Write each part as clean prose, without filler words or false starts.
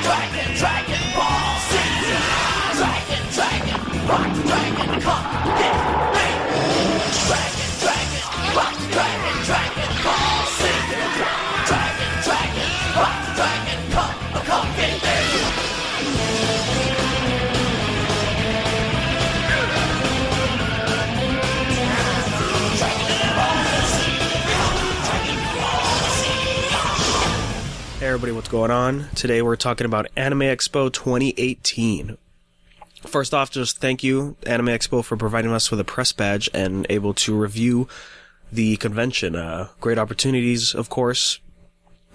Dragon Ball Z. Rock the dragon, come get me. Rock the dragon Ball Z. Rock the dragon, come get me. Hey everybody, what's going on? Today we're talking about Anime Expo 2018. First off, just thank you, Anime Expo, for providing us with a press badge and able to review the convention. Great opportunities, of course.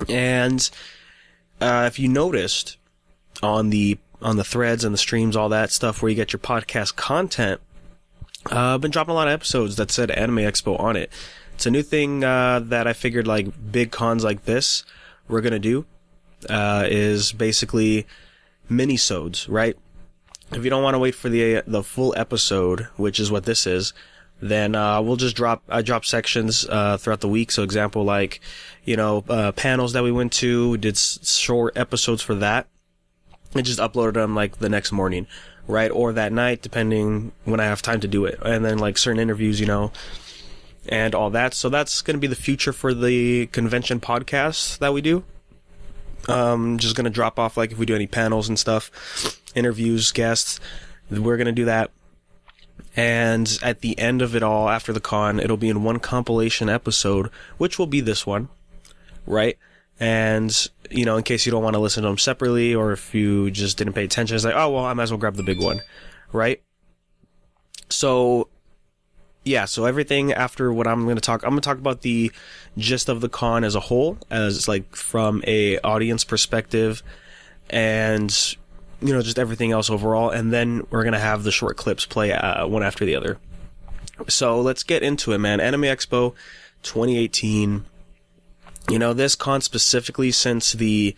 And if you noticed on the threads and the streams, all that stuff where you get your podcast content, I've been dropping a lot of episodes that said Anime Expo on it. It's a new thing that I figured, like, big cons like this we're gonna do is basically mini-sodes, right? If you don't want to wait for the full episode, which is what this is, then we'll just drop sections throughout the week. So example, like, panels that we went to, we did short episodes for that, and just uploaded them like the next morning, right? Or that night, depending when I have time to do it. And then like certain interviews, and all that. So that's going to be the future for the convention podcasts that we do. Just going to drop off, like, if we do any panels and stuff, interviews, guests, we're going to do that. And at the end of it all, after the con, it'll be in one compilation episode, which will be this one, right? And, in case you don't want to listen to them separately, or if you just didn't pay attention, it's like, oh, well, I might as well grab the big one, right? So, yeah, so everything after what I'm going to talk about the gist of the con as a whole, as like from a audience perspective, and just everything else overall, and then we're going to have the short clips play one after the other. So let's get into it, man. Anime Expo 2018. This con specifically, since the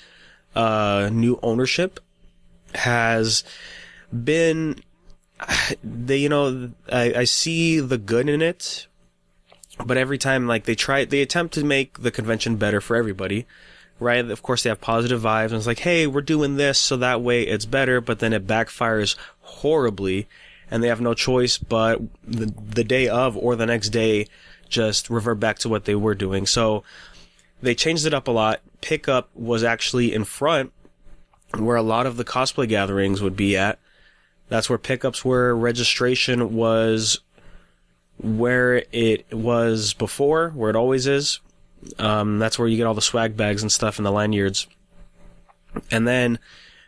new ownership has been, I see the good in it, but every time, like, they attempt to make the convention better for everybody, right? Of course, they have positive vibes, and it's like, hey, we're doing this so that way it's better, but then it backfires horribly, and they have no choice but the day of or the next day just revert back to what they were doing. So they changed it up a lot. Pickup was actually in front, where a lot of the cosplay gatherings would be at. That's where pickups were. Registration was where it was before, where it always is. That's where you get all the swag bags and stuff and the lanyards. And then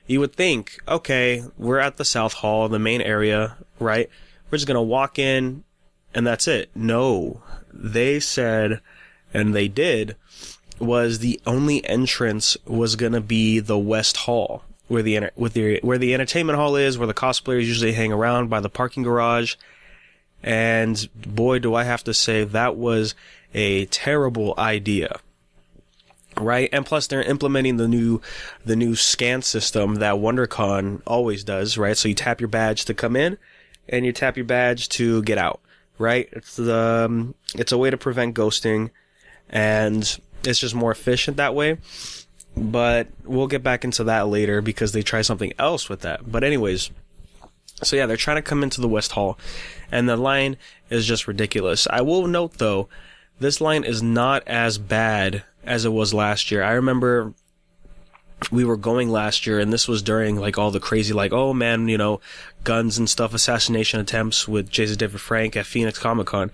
you would think, okay, we're at the South Hall, the main area, right? We're just going to walk in and that's it. No, they said, and they did, was the only entrance was going to be the West Hall, where the entertainment hall is, where the cosplayers usually hang around by the parking garage. And boy, do I have to say, that was a terrible idea, right? And plus, they're implementing the new scan system that WonderCon always does, right? So you tap your badge to come in, and you tap your badge to get out, right? It's a way to prevent ghosting, and it's just more efficient that way. But we'll get back into that later because they try something else with that. But anyways, so yeah, they're trying to come into the West Hall, and the line is just ridiculous. I will note, though, this line is not as bad as it was last year. I remember we were going last year, and this was during, like, all the crazy, like, oh man, guns and stuff, assassination attempts with Jason David Frank at Phoenix Comic-Con.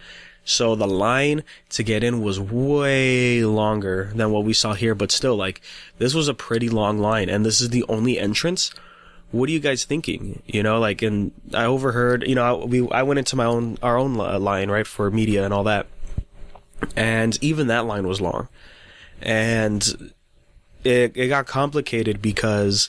So the line to get in was way longer than what we saw here, but still, like, this was a pretty long line, and this is the only entrance. What are you guys thinking? And I overheard, I went into our own line, right, for media and all that, and even that line was long, and it got complicated because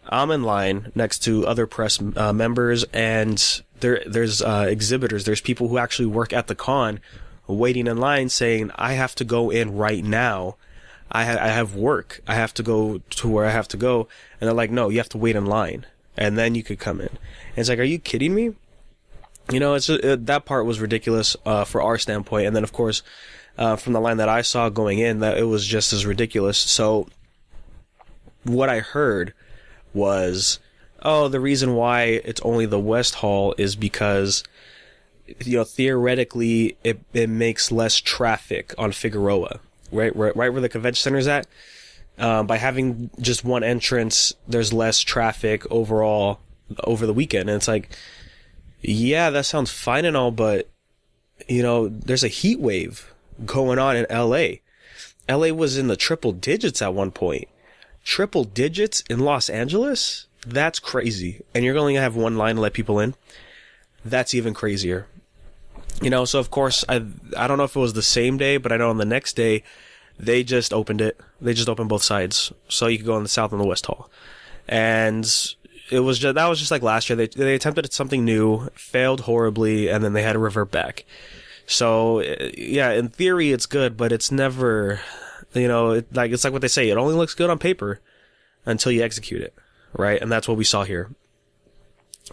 I'm in line next to other press members, and there's exhibitors, there's people who actually work at the con waiting in line saying, I have to go in right now. I have work. I have to go to where I have to go. And they're like, no, you have to wait in line, and then you could come in. And it's like, are you kidding me? That part was ridiculous for our standpoint. And then, of course, from the line that I saw going in, that it was just as ridiculous. So what I heard was, oh, the reason why it's only the West Hall is because, theoretically it makes less traffic on Figueroa, right where the convention center is at. By having just one entrance, there's less traffic overall over the weekend. And it's like, yeah, that sounds fine and all, but there's a heat wave going on in LA. LA was in the triple digits at one point. Triple digits in Los Angeles? That's crazy. And you're only gonna have one line to let people in? That's even crazier. So of course, I don't know if it was the same day, but I know on the next day, they just opened it. They just opened both sides. So you could go on the South and the West Hall. And that was just like last year. They attempted something new, failed horribly, and then they had to revert back. So, yeah, in theory, it's good, but it's never, it's like what they say. It only looks good on paper until you execute it, right? And that's what we saw here.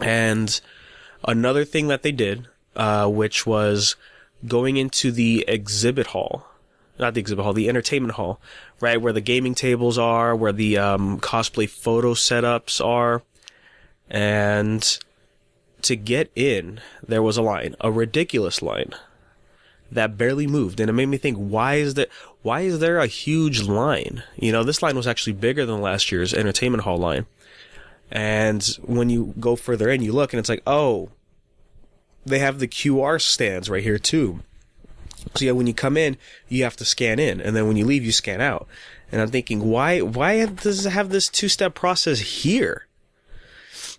And another thing that they did, which was going into the exhibit hall, not the exhibit hall, the entertainment hall, right? Where the gaming tables are, where the cosplay photo setups are. And to get in, there was a line, a ridiculous line that barely moved. And it made me think, why is there a huge line? This line was actually bigger than last year's entertainment hall line. And when you go further in, you look and it's like, oh, they have the QR stands right here too. So yeah, when you come in, you have to scan in, and then when you leave, you scan out. And I'm thinking, why does it have this two-step process here?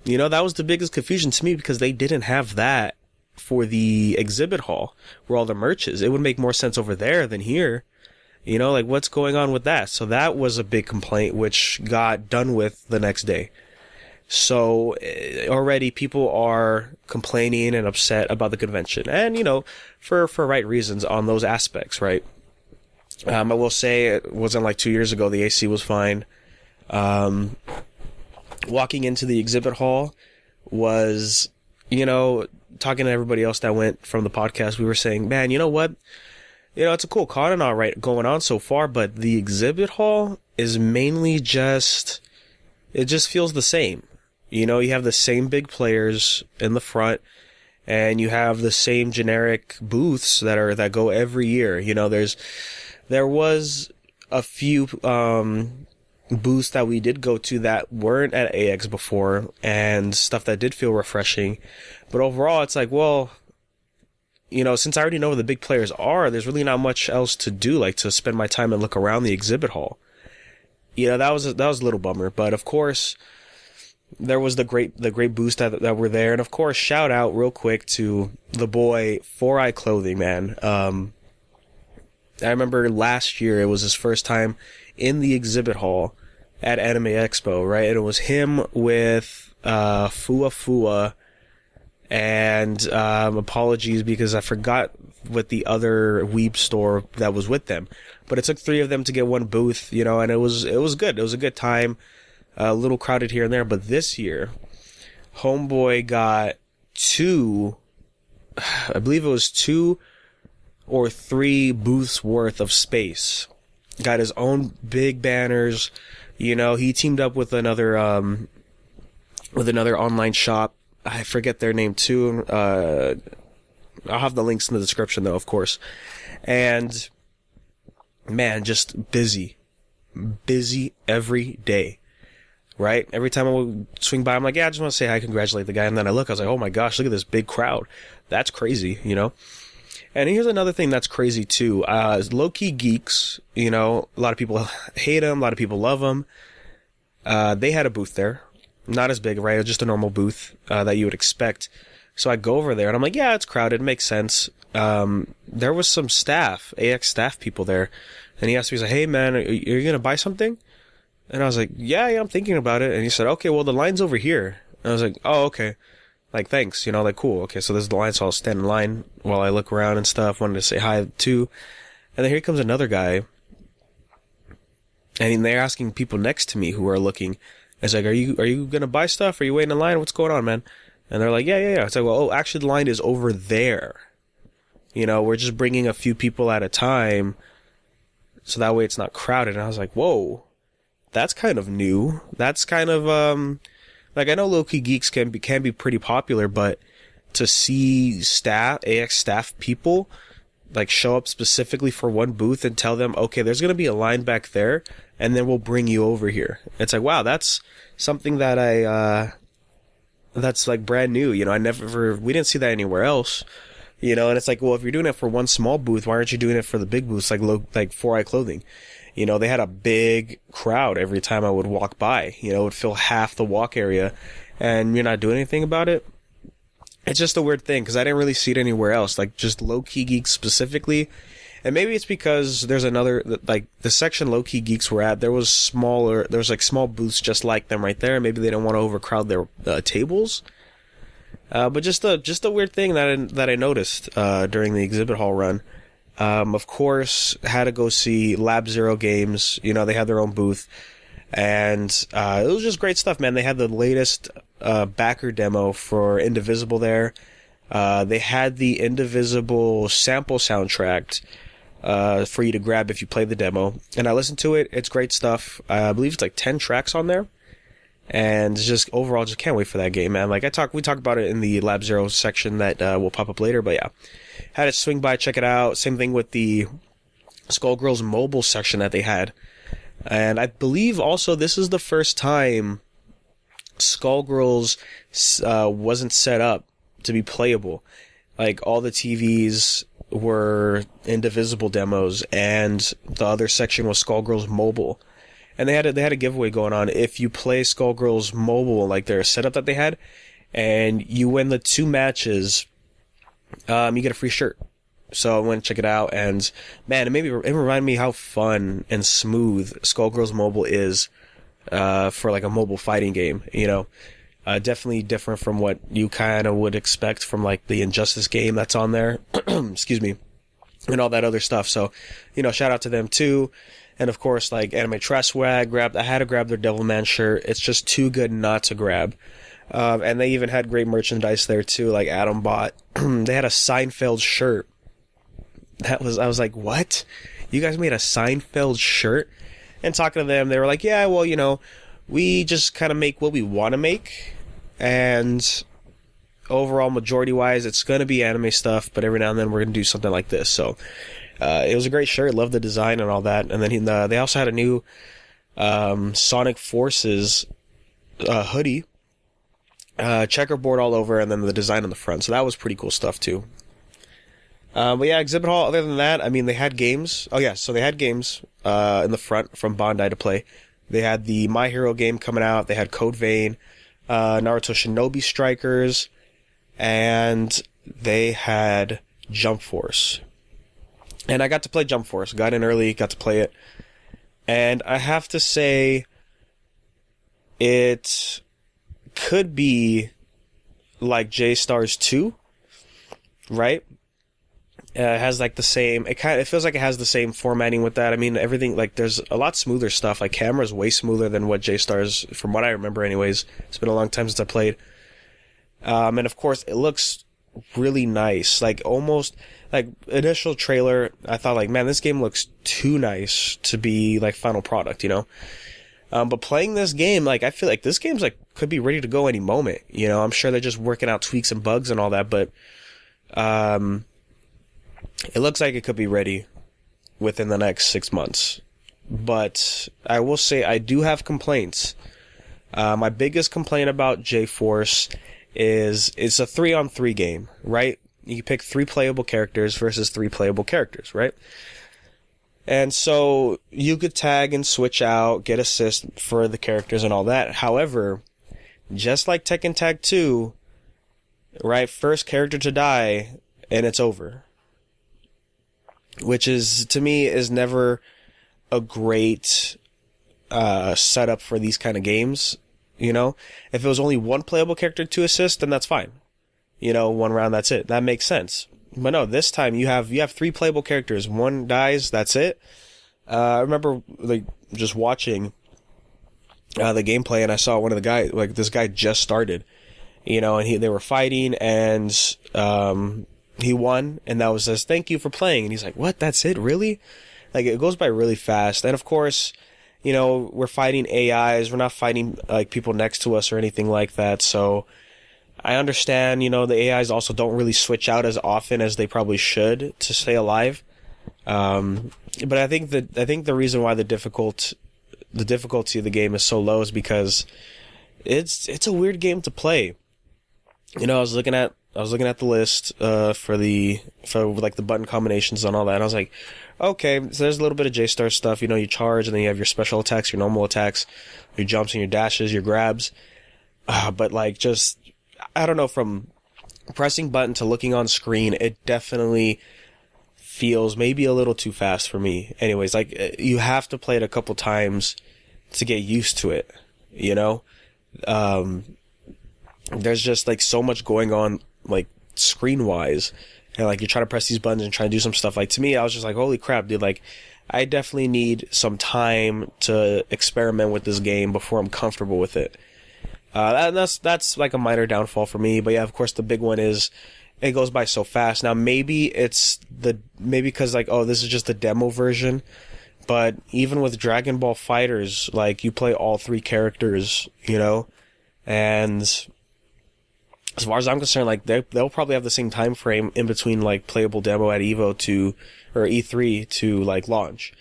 That was the biggest confusion to me, because they didn't have that for the exhibit hall where all the merch is. It would make more sense over there than here. What's going on with that? So that was a big complaint, which got done with the next day. So already people are complaining and upset about the convention, and for right reasons on those aspects, right? I will say it wasn't like 2 years ago. The AC was fine. Walking into the exhibit hall was, talking to everybody else that went from the podcast, we were saying, man, you know what? It's a cool con and all right going on so far, but the exhibit hall is mainly it just feels the same. You have the same big players in the front, and you have the same generic booths that go every year. There was a few booths that we did go to that weren't at AX before, and stuff that did feel refreshing. But overall, it's like, well, since I already know where the big players are, there's really not much else to do, like to spend my time and look around the exhibit hall. That was a little bummer. But of course, there was the great boosts that were there. And of course, shout out real quick to the boy 4i Clothing, man. I remember last year, it was his first time in the exhibit hall at Anime Expo, right? And it was him with Fua Fua, and apologies because I forgot what the other weeb store that was with them. But it took 3 of them to get one booth, and it was good. It was a good time. A little crowded here and there, but this year, Homeboy got 2, I believe it was 2 or 3 booths worth of space. Got his own big banners. He teamed up with another online shop. I forget their name too. I'll have the links in the description though, of course. And man, just busy every day. Right? Every time I would swing by, I'm like, yeah, I just want to say hi, congratulate the guy. And then I was like, oh my gosh, look at this big crowd. That's crazy, And here's another thing that's crazy too. Low-key geeks, a lot of people hate him, a lot of people love him. They had a booth there. Not as big, right? Just a normal booth, that you would expect. So I go over there and I'm like, yeah, it's crowded. It makes sense. There was some staff, AX staff people there. And he asked me, he's like, hey man, are you going to buy something? And I was like, yeah, I'm thinking about it. And he said, okay, well, the line's over here. And I was like, oh, okay. Like, thanks, cool. Okay, so there's the line, so I'll stand in line while I look around and stuff. Wanted to say hi, too. And then here comes another guy. And they're asking people next to me who are looking. It's like, are you going to buy stuff? Are you waiting in line? What's going on, man? And they're like, yeah. It's like, well, actually, the line is over there. We're just bringing a few people at a time, so that way it's not crowded. And I was like, whoa. that's kind of new. That's kind of like, I know low-key geeks can be pretty popular, but to see AX staff people like show up specifically for one booth and tell them, okay, there's going to be a line back there and then we'll bring you over here. It's like, wow, that's something that that's like brand new. You know, we didn't see that anywhere else, you know, and it's like, well, if you're doing it for one small booth, why aren't you doing it for the big booths like 4i Clothing? You know, they had a big crowd every time I would walk by, you know, it would fill half the walk area, and you're not doing anything about it. It's just a weird thing, because I didn't really see it anywhere else, like just low-key geeks specifically. And maybe it's because there's another, like the section low-key geeks were at, there was like small booths just like them right there. Maybe they don't want to overcrowd their tables. But just a weird thing that I noticed during the exhibit hall run. Of course, had to go see Lab Zero Games. You know, they had their own booth, and it was just great stuff, man. They had the latest backer demo for Indivisible there. They had the Indivisible sample soundtrack for you to grab if you play the demo, and I listened to it. It's great stuff. I believe it's like 10 tracks on there, and just overall, just can't wait for that game, man. Like we talk about it in the Lab Zero section that will pop up later, but yeah. Had to swing by, check it out. Same thing with the Skullgirls mobile section that they had. And I believe also this is the first time Skullgirls wasn't set up to be playable. Like, all the TVs were Indivisible demos, and the other section was Skullgirls mobile. And they had a giveaway going on. If you play Skullgirls mobile, like their setup that they had, and you win the 2 matches, you get a free shirt. So I went to check it out, and man, it reminded me how fun and smooth Skullgirls Mobile is for like a mobile fighting game. You know, definitely different from what you kind of would expect from like the Injustice game that's on there. Excuse me, and all that other stuff. So, you know, shout out to them too. And of course, like Anime Trash Swag, I had to grab their Devilman shirt. It's just too good not to grab. And they even had great merchandise there too, like Adam bought. They had a Seinfeld shirt. I was like, what? You guys made a Seinfeld shirt? And talking to them, they were like, yeah, well, you know, we just kind of make what we want to make. And overall, majority-wise, it's going to be anime stuff, but every now and then we're going to do something like this. So it was a great shirt. Loved the design and all that. And then they also had a new Sonic Forces hoodie. Checkerboard all over, and then the design on the front. So that was pretty cool stuff too. But yeah, exhibit hall, other than that, I mean, they had games. Oh yeah, so they had games in the front from Bandai to play. They had the My Hero game coming out. They had Code Vein, Naruto Shinobi Strikers, and they had Jump Force. And I got to play Jump Force. Got in early, got to play it. And I have to say, it could be like J-Stars 2, right? It has like the same, it feels like it has the same formatting with that. I mean, everything, like, there's a lot smoother stuff. Like, camera's way smoother than what J-Stars, from what I remember anyways. It's been a long time since I played. And of course, it looks really nice. Like, almost, like, initial trailer, I thought, like, man, this game looks too nice to be, like, final product, you know? But playing this game, like, I feel like this game's, like, could be ready to go any moment, you know? I'm sure they're just working out tweaks and bugs and all that, but, it looks like it could be ready within the next 6 months. But I will say I do have complaints. My biggest complaint about J-Force is it's a 3-on-3 game, right? You pick 3 playable characters versus 3 playable characters, right? And so you could tag and switch out, get assists for the characters and all that. However, just like Tekken Tag 2, right? First character to die and it's over. Which is, to me, is never a great setup for these kind of games, you know? If it was only 1 playable character to assist, then that's fine. You know, 1 round, that's it. That makes sense. But no, this time you have 3 playable characters. 1 dies, that's it. I remember, like, just watching the gameplay, and I saw one of the guys, like, this guy just started, you know, and they were fighting, and he won, and that was just, thank you for playing. And he's like, what? That's it? Really? Like, it goes by really fast. And of course, we're fighting AIs. We're not fighting like people next to us or anything like that. So I understand, the AIs also don't really switch out as often as they probably should to stay alive. But I think the reason why the difficulty of the game is so low is because it's a weird game to play. I was looking at the list for like the button combinations and all that, and I was like, okay, so there's a little bit of J-Star stuff. You charge, and then you have your special attacks, your normal attacks, your jumps and your dashes, your grabs. But like, just, I don't know, from pressing button to looking on screen, it definitely feels maybe a little too fast for me. Anyways, like, you have to play it a couple times to get used to it, there's just like so much going on, like screen wise, and like you try to press these buttons and try to do some stuff. Like, to me, I was just like, holy crap, dude, like I definitely need some time to experiment with this game before I'm comfortable with it. And that's like a minor downfall for me. But yeah, of course, the big one is it goes by so fast. Now, maybe because like, oh, this is just the demo version. But even with Dragon Ball FighterZ, like, you play all three characters, and as far as I'm concerned, like, they'll probably have the same time frame in between like playable demo at E3 to like launch.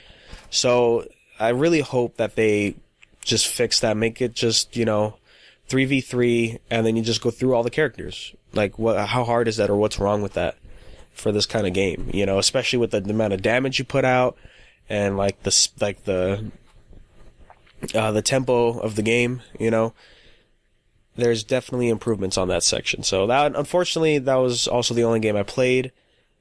So I really hope that they just fix that, make it just 3v3, and then you just go through all the characters. Like, how hard is that, or what's wrong with that for this kind of game? Especially with the amount of damage you put out, and like the tempo of the game. There's definitely improvements on that section. So that, unfortunately, that was also the only game I played.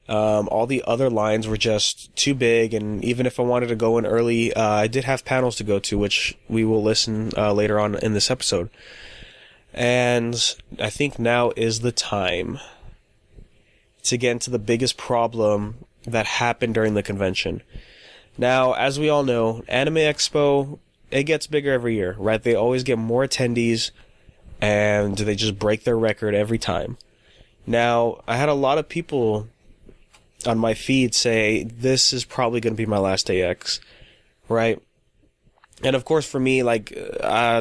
All the other lines were just too big, and even if I wanted to go in early, I did have panels to go to, which we will listen later on in this episode. And I think now is the time to get into the biggest problem that happened during the convention. Now, as we all know, Anime Expo, it gets bigger every year, right? They always get more attendees, and they just break their record every time. Now, I had a lot of people on my feed say, this is probably going to be my last AX, right? And of course, for me, like,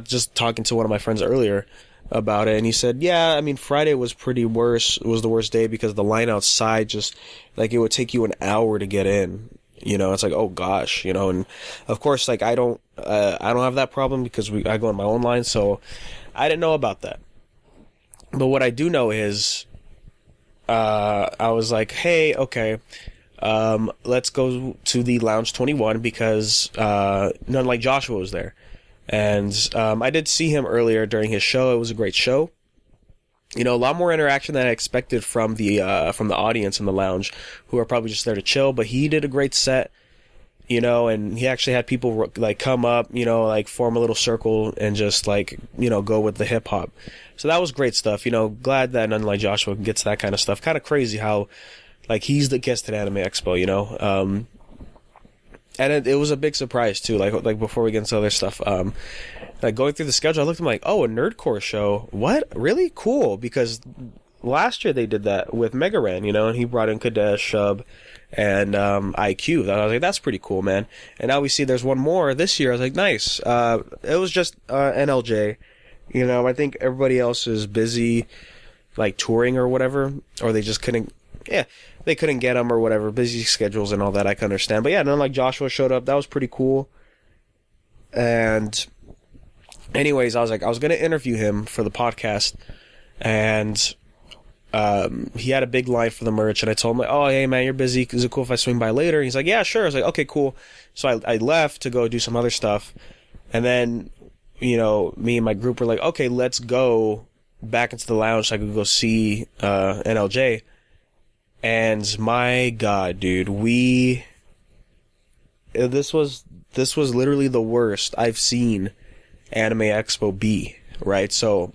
just talking to one of my friends earlier about it, and he said, yeah, I mean, Friday was the worst day, because the line outside just, like, it would take you an hour to get in. It's like, oh gosh, and of course, like, I don't have that problem because I go on my own line, so I didn't know about that. But what I do know is, I was like, hey, okay, let's go to the Lounge 21, because none like Joshua was there. And I did see him earlier during his show. It was a great show. A lot more interaction than I expected from the audience in the lounge, who are probably just there to chill. But he did a great set, and he actually had people like come up, like form a little circle and just like, go with the hip hop. So that was great stuff. Glad that none like Joshua gets that kind of stuff. Kind of crazy how, like, he's the guest at Anime Expo, and it was a big surprise too. Like before we get into other stuff, like going through the schedule, I looked at him like, oh, a Nerdcore show. What? Really? Cool. Because last year they did that with Mega Ran, and he brought in Kadesh, Shub, and IQ. I was like, that's pretty cool, man. And now we see there's one more this year. I was like, nice. It was just NLJ. I think everybody else is busy, like, touring or whatever, or they just couldn't. Yeah, they couldn't get them or whatever. Busy schedules and all that, I can understand. But yeah, none like Joshua showed up. That was pretty cool. And anyways, I was going to interview him for the podcast, and he had a big line for the merch, and I told him, like, oh, hey, man, you're busy. Is it cool if I swing by later? He's like, yeah, sure. I was like, okay, cool. So I left to go do some other stuff, and then, me and my group were like, okay, let's go back into the lounge so I could go see NLJ. And my God, dude, this was literally the worst I've seen Anime Expo be, right? So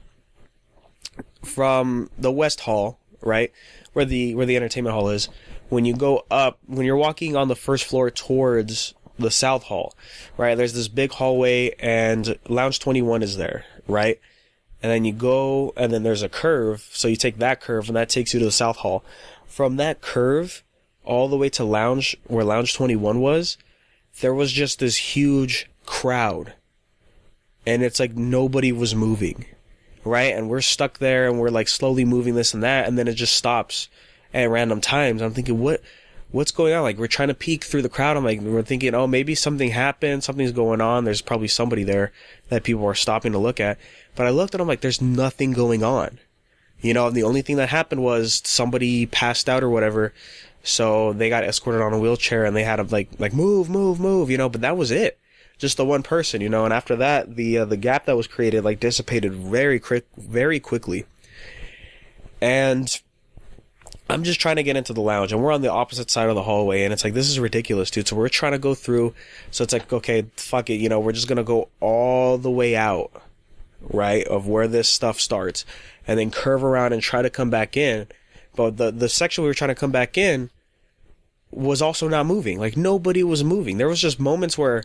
from the West Hall, right, where the entertainment hall is, when you go up, when you're walking on the first floor towards the South Hall, right, there's this big hallway, and Lounge 21 is there, right? And then you go, and then there's a curve, so you take that curve, and that takes you to the South Hall. From that curve all the way to Lounge, where Lounge 21 was, there was just this huge crowd. And it's like nobody was moving, right? And we're stuck there and we're like slowly moving this and that, and then it just stops at random times. I'm thinking, what's going on? Like, we're trying to peek through the crowd. I'm like, we're thinking, oh, maybe something happened, something's going on. There's probably somebody there that people are stopping to look at. But I looked at them like, there's nothing going on. You know, and the only thing that happened was somebody passed out or whatever. So they got escorted on a wheelchair and they had to like move, you know, but that was it. Just the one person, you know, and after that, the gap that was created, like, dissipated very quickly. And I'm just trying to get into the lounge, and we're on the opposite side of the hallway, and it's like, this is ridiculous, dude. So we're trying to go through, so it's like, okay, fuck it, you know, we're just gonna go all the way out, right, of where this stuff starts, and then curve around and try to come back in. But the section we were trying to come back in was also not moving. Like, nobody was moving. There was just moments where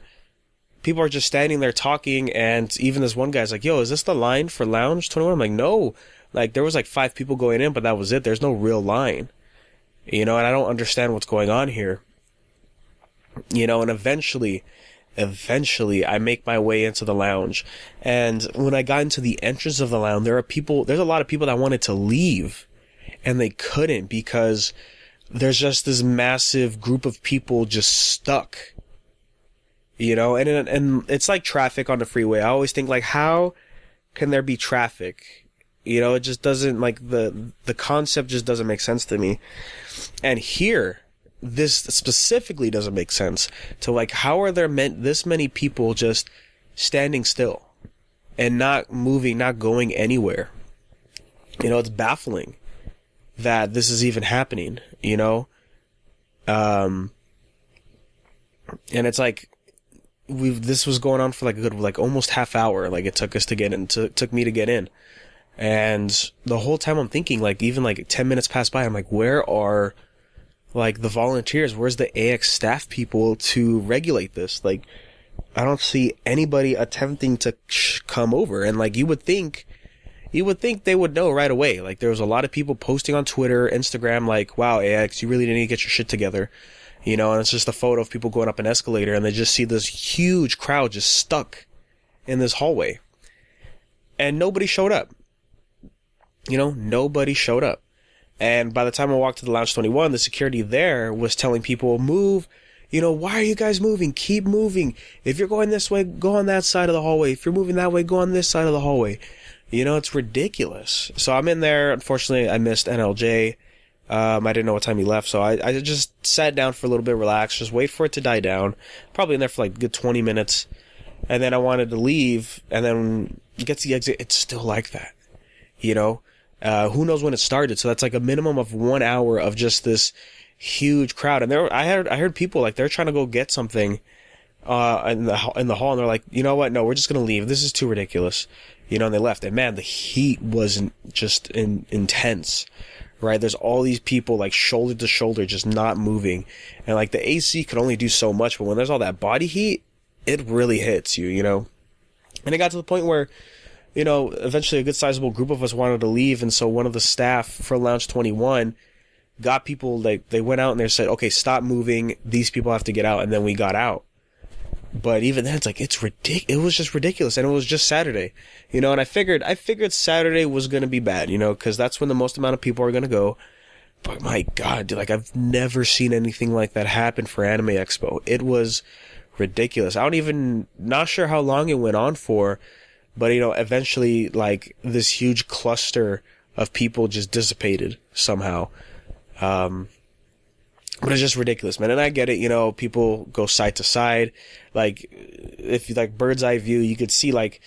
people are just standing there talking, and even this one guy's like, yo, is this the line for Lounge 21? I'm like, no. Like, there was like 5 people going in, but that was it. There's no real line. You know, and I don't understand what's going on here. You know, and eventually I make my way into the lounge. And when I got into the entrance of the lounge, there's a lot of people that wanted to leave, and they couldn't because there's just this massive group of people just stuck. You know, and it's like traffic on the freeway. I always think, like, how can there be traffic? You know, it just doesn't, like, the concept just doesn't make sense to me. And here, this specifically doesn't make sense. To, like, how are there this many people just standing still and not moving, not going anywhere? You know, it's baffling that this is even happening, you know? And it's like, this was going on for like a good, like, almost half hour. Like, it took us to get in, took me to get in. And the whole time I'm thinking, like, even like 10 minutes passed by, I'm like, where are, like, the volunteers? Where's the AX staff people to regulate this? Like, I don't see anybody attempting to come over. And, like, you would think they would know right away. Like, there was a lot of people posting on Twitter, Instagram, like, wow, AX, you really need to get your shit together. You know, and it's just a photo of people going up an escalator, and they just see this huge crowd just stuck in this hallway. And nobody showed up. You know, nobody showed up. And by the time I walked to the Lounge 21, the security there was telling people, move. You know, why are you guys moving? Keep moving. If you're going this way, go on that side of the hallway. If you're moving that way, go on this side of the hallway. You know, it's ridiculous. So I'm in there. Unfortunately, I missed NLJ. I didn't know what time he left, so I just sat down for a little bit, relaxed, just wait for it to die down. Probably in there for like a good 20 minutes. And then I wanted to leave, and then get to the exit. It's still like that. You know? Who knows when it started? So that's like a minimum of 1 hour of just this huge crowd. And I heard people, like, they're trying to go get something, in the hall, and they're like, you know what? No, we're just gonna leave. This is too ridiculous. You know, and they left. And man, the heat was just intense. Right? There's all these people, like, shoulder to shoulder, just not moving. And, like, the AC could only do so much, but when there's all that body heat, it really hits you, you know? And it got to the point where, you know, eventually a good sizable group of us wanted to leave, and so one of the staff for Lounge 21 got people, like, they went out and they said, okay, stop moving, these people have to get out, and then we got out. But even then, it's like, it was just ridiculous, and it was just Saturday, you know, and I figured Saturday was gonna be bad, you know, because that's when the most amount of people are gonna go. But my God, dude, like, I've never seen anything like that happen for Anime Expo. It was ridiculous. Not sure how long it went on for, but, you know, eventually, like, this huge cluster of people just dissipated somehow. But it's just ridiculous, man. And I get it, you know, people go side to side. Like, if you, like, bird's eye view, you could see, like,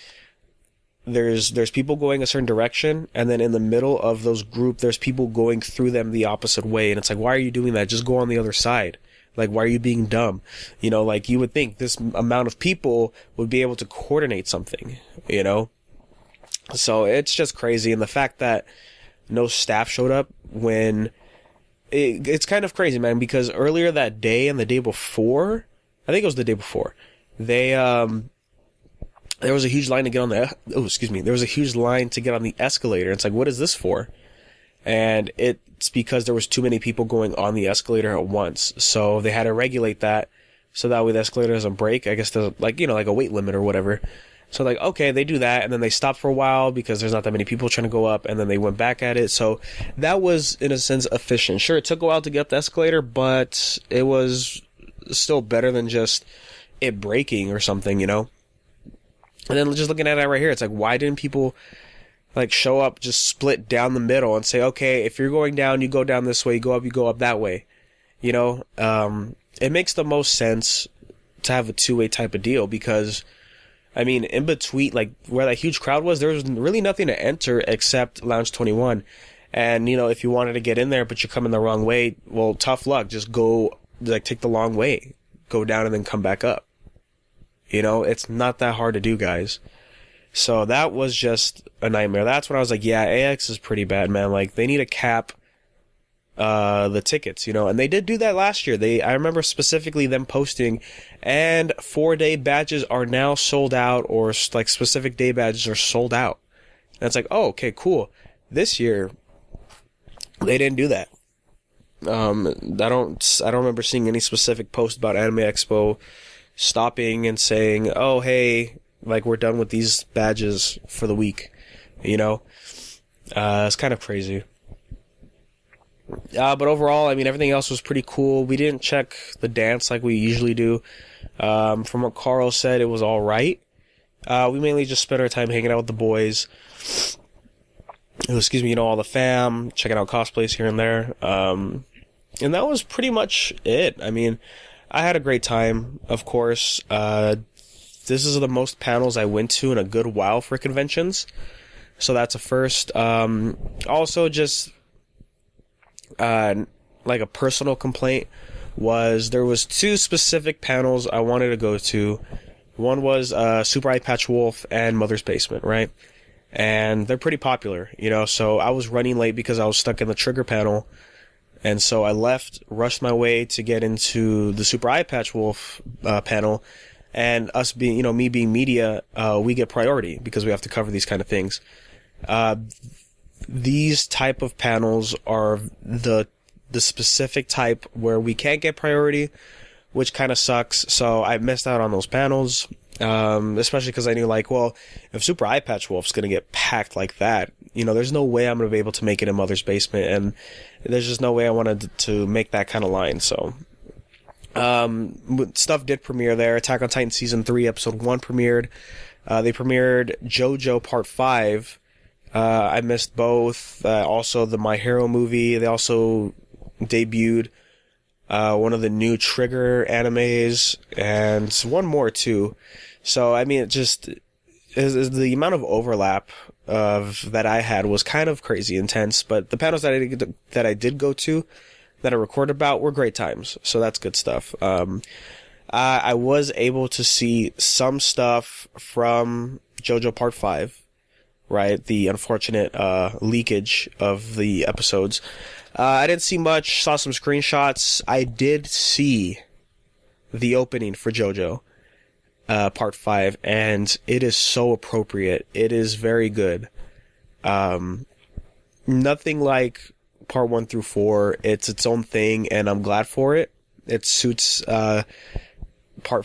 there's people going a certain direction, and then in the middle of those group, there's people going through them the opposite way. And it's like, why are you doing that? Just go on the other side. Like, why are you being dumb? You know, like, you would think this amount of people would be able to coordinate something, you know? So it's just crazy. And the fact that no staff showed up when... It's kind of crazy, man, because earlier that day and the day before, I think it was the day before, there was a huge line to get on there was a huge line to get on the escalator. It's like, what is this for? And it's because there was too many people going on the escalator at once. So they had to regulate that so that way the escalator doesn't break. I guess there's like, you know, like a weight limit or whatever. So like, okay, they do that, and then they stop for a while because there's not that many people trying to go up, and then they went back at it. So that was, in a sense, efficient. Sure, it took a while to get up the escalator, but it was still better than just it breaking or something, you know? And then just looking at it right here, it's like, why didn't people like show up, just split down the middle and say, okay, if you're going down, you go down this way, you go up that way, you know? It makes the most sense to have a two-way type of deal because, I mean, in between, like, where that huge crowd was, there was really nothing to enter except Lounge 21. And, you know, if you wanted to get in there, but you're coming the wrong way, well, tough luck. Just go, like, take the long way. Go down and then come back up. You know, it's not that hard to do, guys. So that was just a nightmare. That's when I was like, yeah, AX is pretty bad, man. Like, they need to cap the tickets, you know, and they did do that last year. I remember specifically them posting, and 4-day badges are now sold out, or like specific day badges are sold out. And it's like, oh, okay, cool. This year, they didn't do that. I don't remember seeing any specific post about Anime Expo stopping and saying, oh, hey, like, we're done with these badges for the week, you know? It's kind of crazy. But overall, I mean, everything else was pretty cool. We didn't check the dance like we usually do. From what Carl said, it was all right. We mainly just spent our time hanging out with the boys. Excuse me, you know, all the fam, checking out cosplays here and there. And that was pretty much it. I mean, I had a great time, of course. This is the most panels I went to in a good while for conventions. So that's a first. Also, just like a personal complaint was there was two specific panels I wanted to go to. One was Super Eye Patch Wolf and Mother's Basement, right? And they're pretty popular, you know, so I was running late because I was stuck in the Trigger panel. And so I rushed my way to get into the Super Eye Patch Wolf panel. And us being, you know, me being media, we get priority because we have to cover these kind of things. These type of panels are the specific type where we can't get priority, which kind of sucks. So I missed out on those panels, especially because I knew, like, well, if Super Eye Patch Wolf's going to get packed like that, you know, there's no way I'm going to be able to make it in Mother's Basement, and there's just no way I wanted to make that kind of line. So stuff did premiere there. Attack on Titan Season 3, Episode 1 premiered. They premiered JoJo Part 5. I missed both. Also, the My Hero movie. They also debuted one of the new Trigger animes, and one more too. So, I mean, it just is the amount of overlap that I had was kind of crazy intense. But the panels that I did go to, that I recorded about, were great times. So that's good stuff. I was able to see some stuff from JoJo Part 5. Right, the unfortunate leakage of the episodes. I didn't see much, saw some screenshots. I did see the opening for JoJo Part 5, and it is so appropriate. It is very good. Nothing like Part 1 through 4. It's its own thing, and I'm glad for it. It suits Part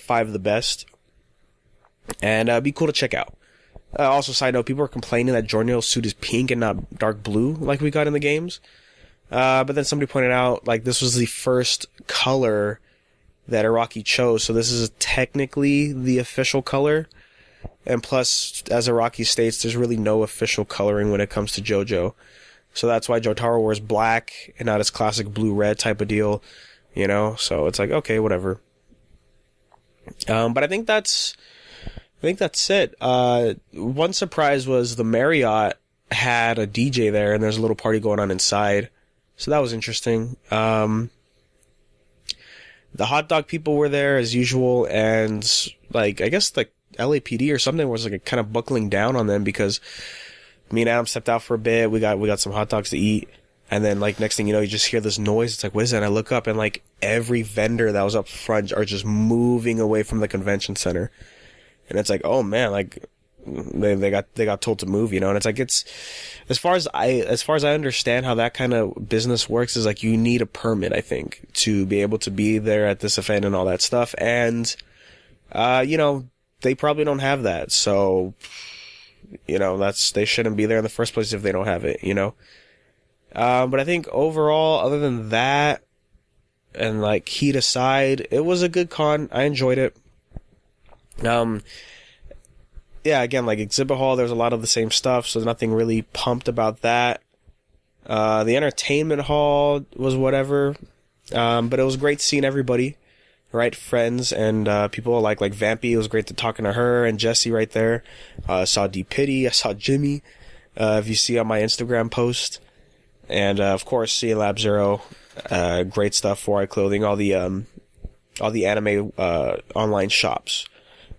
5 the best. And it'd be cool to check out. Also, side note, people are complaining that Jornio's suit is pink and not dark blue like we got in the games. But then somebody pointed out, like, this was the first color that Araki chose, so this is technically the official color. And plus, as Araki states, there's really no official coloring when it comes to JoJo. So that's why Jotaro wears black and not his classic blue-red type of deal, you know? So it's like, okay, whatever. But I think that's it. One surprise was the Marriott had a DJ there, and there's a little party going on inside. So that was interesting. The hot dog people were there as usual, and like, I guess like LAPD or something was like kind of buckling down on them because me and Adam stepped out for a bit. We got some hot dogs to eat. And then, like, next thing you know, you just hear this noise. It's like, what is that? And I look up, and like every vendor that was up front are just moving away from the convention center. And it's like, oh man, like, they got told to move, and it's like, it's, as far as I understand how that kind of business works, is like you need a permit, I think, to be able to be there at this event and all that stuff. And, they probably don't have that. So, they shouldn't be there in the first place if they don't have it, But I think overall, other than that, and like heat aside, it was a good con. I enjoyed it. Yeah, again, like exhibit hall, there's a lot of the same stuff, so nothing really pumped about that. The entertainment hall was whatever, but it was great seeing everybody, right? Friends and people like Vampy. It was great to talking to her and Jesse right there. I saw D Pity, I saw Jimmy. If you see on my Instagram post, and of course, seeing Lab Zero, great stuff. 4i Clothing, all the anime online shops.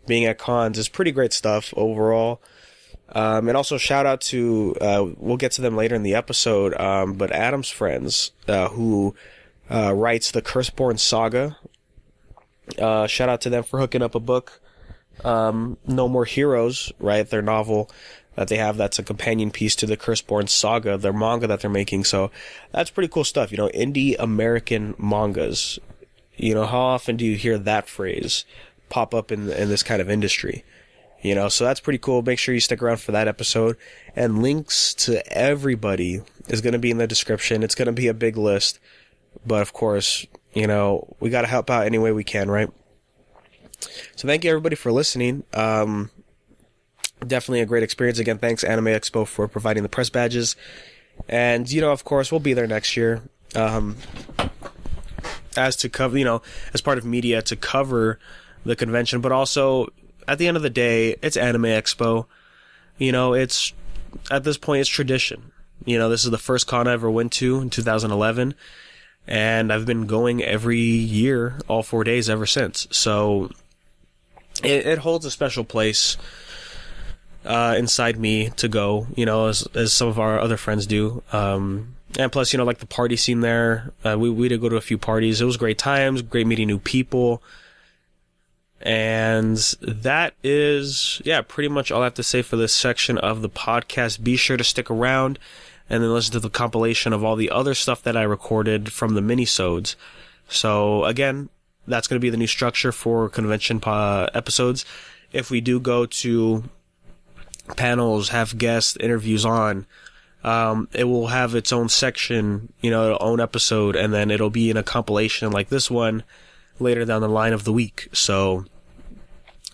Being at cons is pretty great stuff overall. And also shout out to, we'll get to them later in the episode, but Adam's friends, who writes the Curseborn Saga. Shout out to them for hooking up a book. No More Heroes, right? Their novel that they have, that's a companion piece to the Curseborn Saga, their manga that they're making. So that's pretty cool stuff. Indie American mangas. How often do you hear that phrase pop up in this kind of industry? So that's pretty cool. Make sure you stick around for that episode. And links to everybody is going to be in the description. It's going to be a big list. But of course, we got to help out any way we can, right? So thank you everybody for listening. Definitely a great experience. Again, thanks Anime Expo for providing the press badges. And, of course, we'll be there next year. As to cover, as part of media to cover the convention, but also at the end of the day, it's Anime Expo. It's, at this point, it's tradition. This is the first con I ever went to in 2011, and I've been going every year, all 4 days ever since. So it holds a special place inside me to go, as some of our other friends do. And plus, like the party scene there, we did go to a few parties. It was great times, great meeting new people. And that is, pretty much all I have to say for this section of the podcast. Be sure to stick around and then listen to the compilation of all the other stuff that I recorded from the minisodes. So again, that's going to be the new structure for convention episodes. If we do go to panels, have guest interviews on, it will have its own section, own episode, and then it'll be in a compilation like this one later down the line of the week. So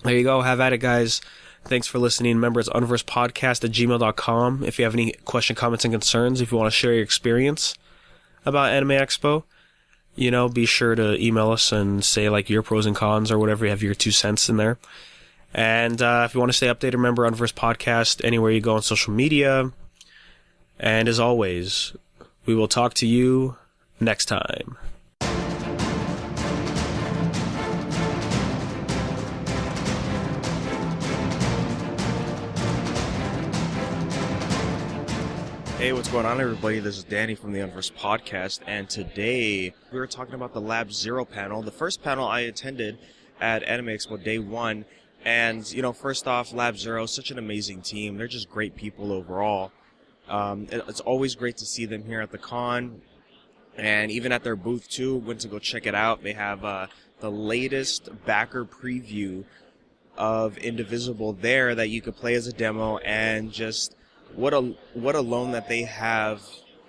there you go. Have at it, guys. Thanks for listening. Remember, it's unversepodcast@gmail.com. If you have any question, comments, and concerns, if you want to share your experience about Anime Expo, be sure to email us and say your pros and cons or whatever. You have your 2 cents in there. And if you want to stay updated, remember Unverse Podcast anywhere you go on social media. And as always, we will talk to you next time. Hey, what's going on, everybody? This is Danny from the Unverse Podcast, and today we were talking about the Lab Zero panel, the first panel I attended at Anime Expo Day 1. And, first off, Lab Zero, such an amazing team. They're just great people overall. It's always great to see them here at the con, and even at their booth too. Went to go check it out. They have the latest backer preview of Indivisible there that you could play as a demo, and just what a loan that they have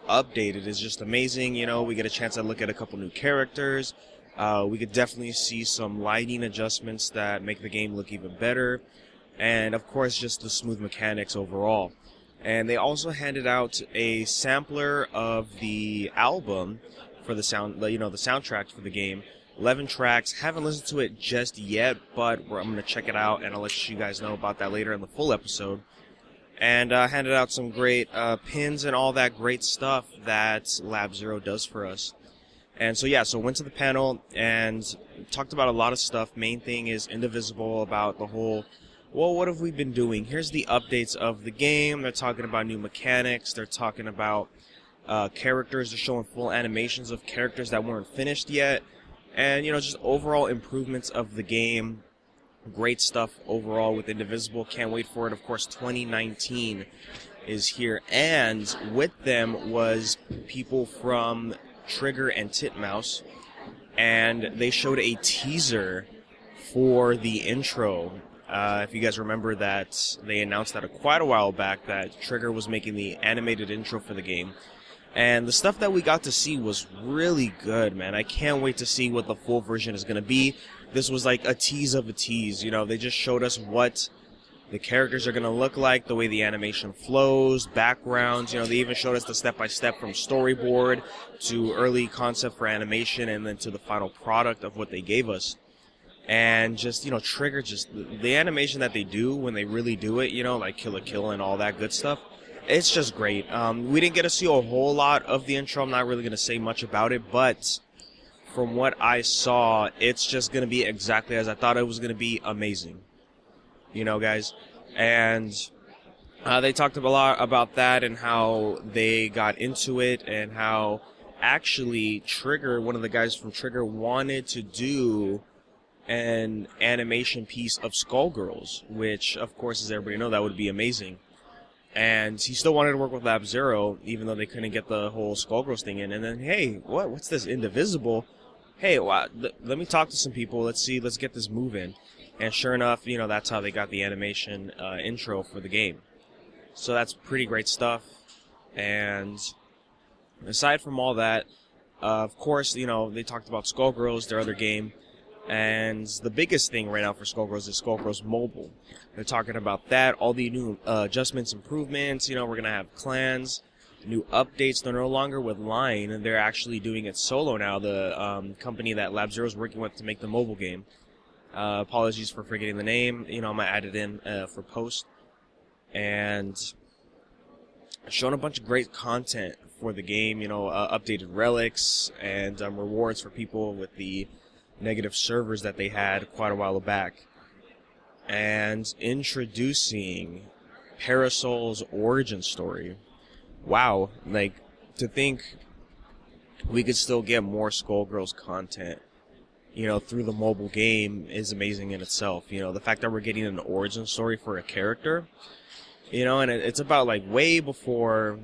updated is just amazing. We get a chance to look at a couple new characters. We could definitely see some lighting adjustments that make the game look even better, and of course just the smooth mechanics overall. And they also handed out a sampler of the album for the soundtrack for the game. 11 tracks. Haven't listened to it just yet, but I'm going to check it out, and I'll let you guys know about that later in the full episode. And handed out some great pins and all that great stuff that Lab Zero does for us. And so went to the panel and talked about a lot of stuff. Main thing is Indivisible, about the whole, what have we been doing? Here's the updates of the game. They're talking about new mechanics. They're talking about characters. They're showing full animations of characters that weren't finished yet. And, just overall improvements of the game. Great stuff overall with Indivisible. Can't wait for it. Of course, 2019 is here. And with them was people from Trigger and Titmouse. And they showed a teaser for the intro. If you guys remember that, they announced that quite a while back that Trigger was making the animated intro for the game. And the stuff that we got to see was really good, man. I can't wait to see what the full version is going to be. This was like a tease of a tease. You know, they just showed us what the characters are going to look like, the way the animation flows, backgrounds. You know, they even showed us the step-by-step from storyboard to early concept for animation and then to the final product of what they gave us. And just, you know, Trigger, just the animation that they do when they really do it, you know, like Kill la Kill and all that good stuff, it's just great. We didn't get to see a whole lot of the intro. I'm not really going to say much about it, but from what I saw, it's just going to be exactly as I thought it was going to be. Amazing. You know, guys. And they talked a lot about that and how they got into it and how actually Trigger, one of the guys from Trigger, wanted to do an animation piece of Skullgirls, which, of course, as everybody knows, that would be amazing. And he still wanted to work with Lab Zero, even though they couldn't get the whole Skullgirls thing in. And then, hey, what's this, Indivisible? Hey, let me talk to some people. Let's get this moving. And sure enough, you know, that's how they got the animation intro for the game. So that's pretty great stuff. And aside from all that, of course, you know, they talked about Skullgirls, their other game. And the biggest thing right now for Skullgirls is Skullgirls Mobile. They're talking about that, all the new adjustments, improvements. You know, we're going to have clans, new updates. They're no longer with Line, and they're actually doing it solo now, the company that Lab Zero is working with to make the mobile game. Apologies for forgetting the name. You know, I'm going to add it in for post. And showing a bunch of great content for the game, you know, updated relics and rewards for people with the negative servers that they had quite a while back. And introducing Parasol's origin story. Wow, like, to think we could still get more Skullgirls content, you know, through the mobile game is amazing in itself. You know, the fact that we're getting an origin story for a character, you know, and it's about, like, way before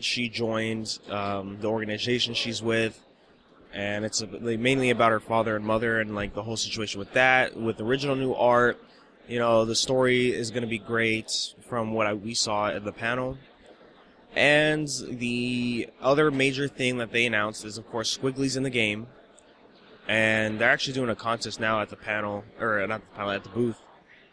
she joined the organization she's with. And it's mainly about her father and mother and, like, the whole situation with that, with original new art. You know, the story is going to be great from what we saw at the panel. And the other major thing that they announced is, of course, Squiggly's in the game. And they're actually doing a contest now at the panel, or not the panel, at the booth,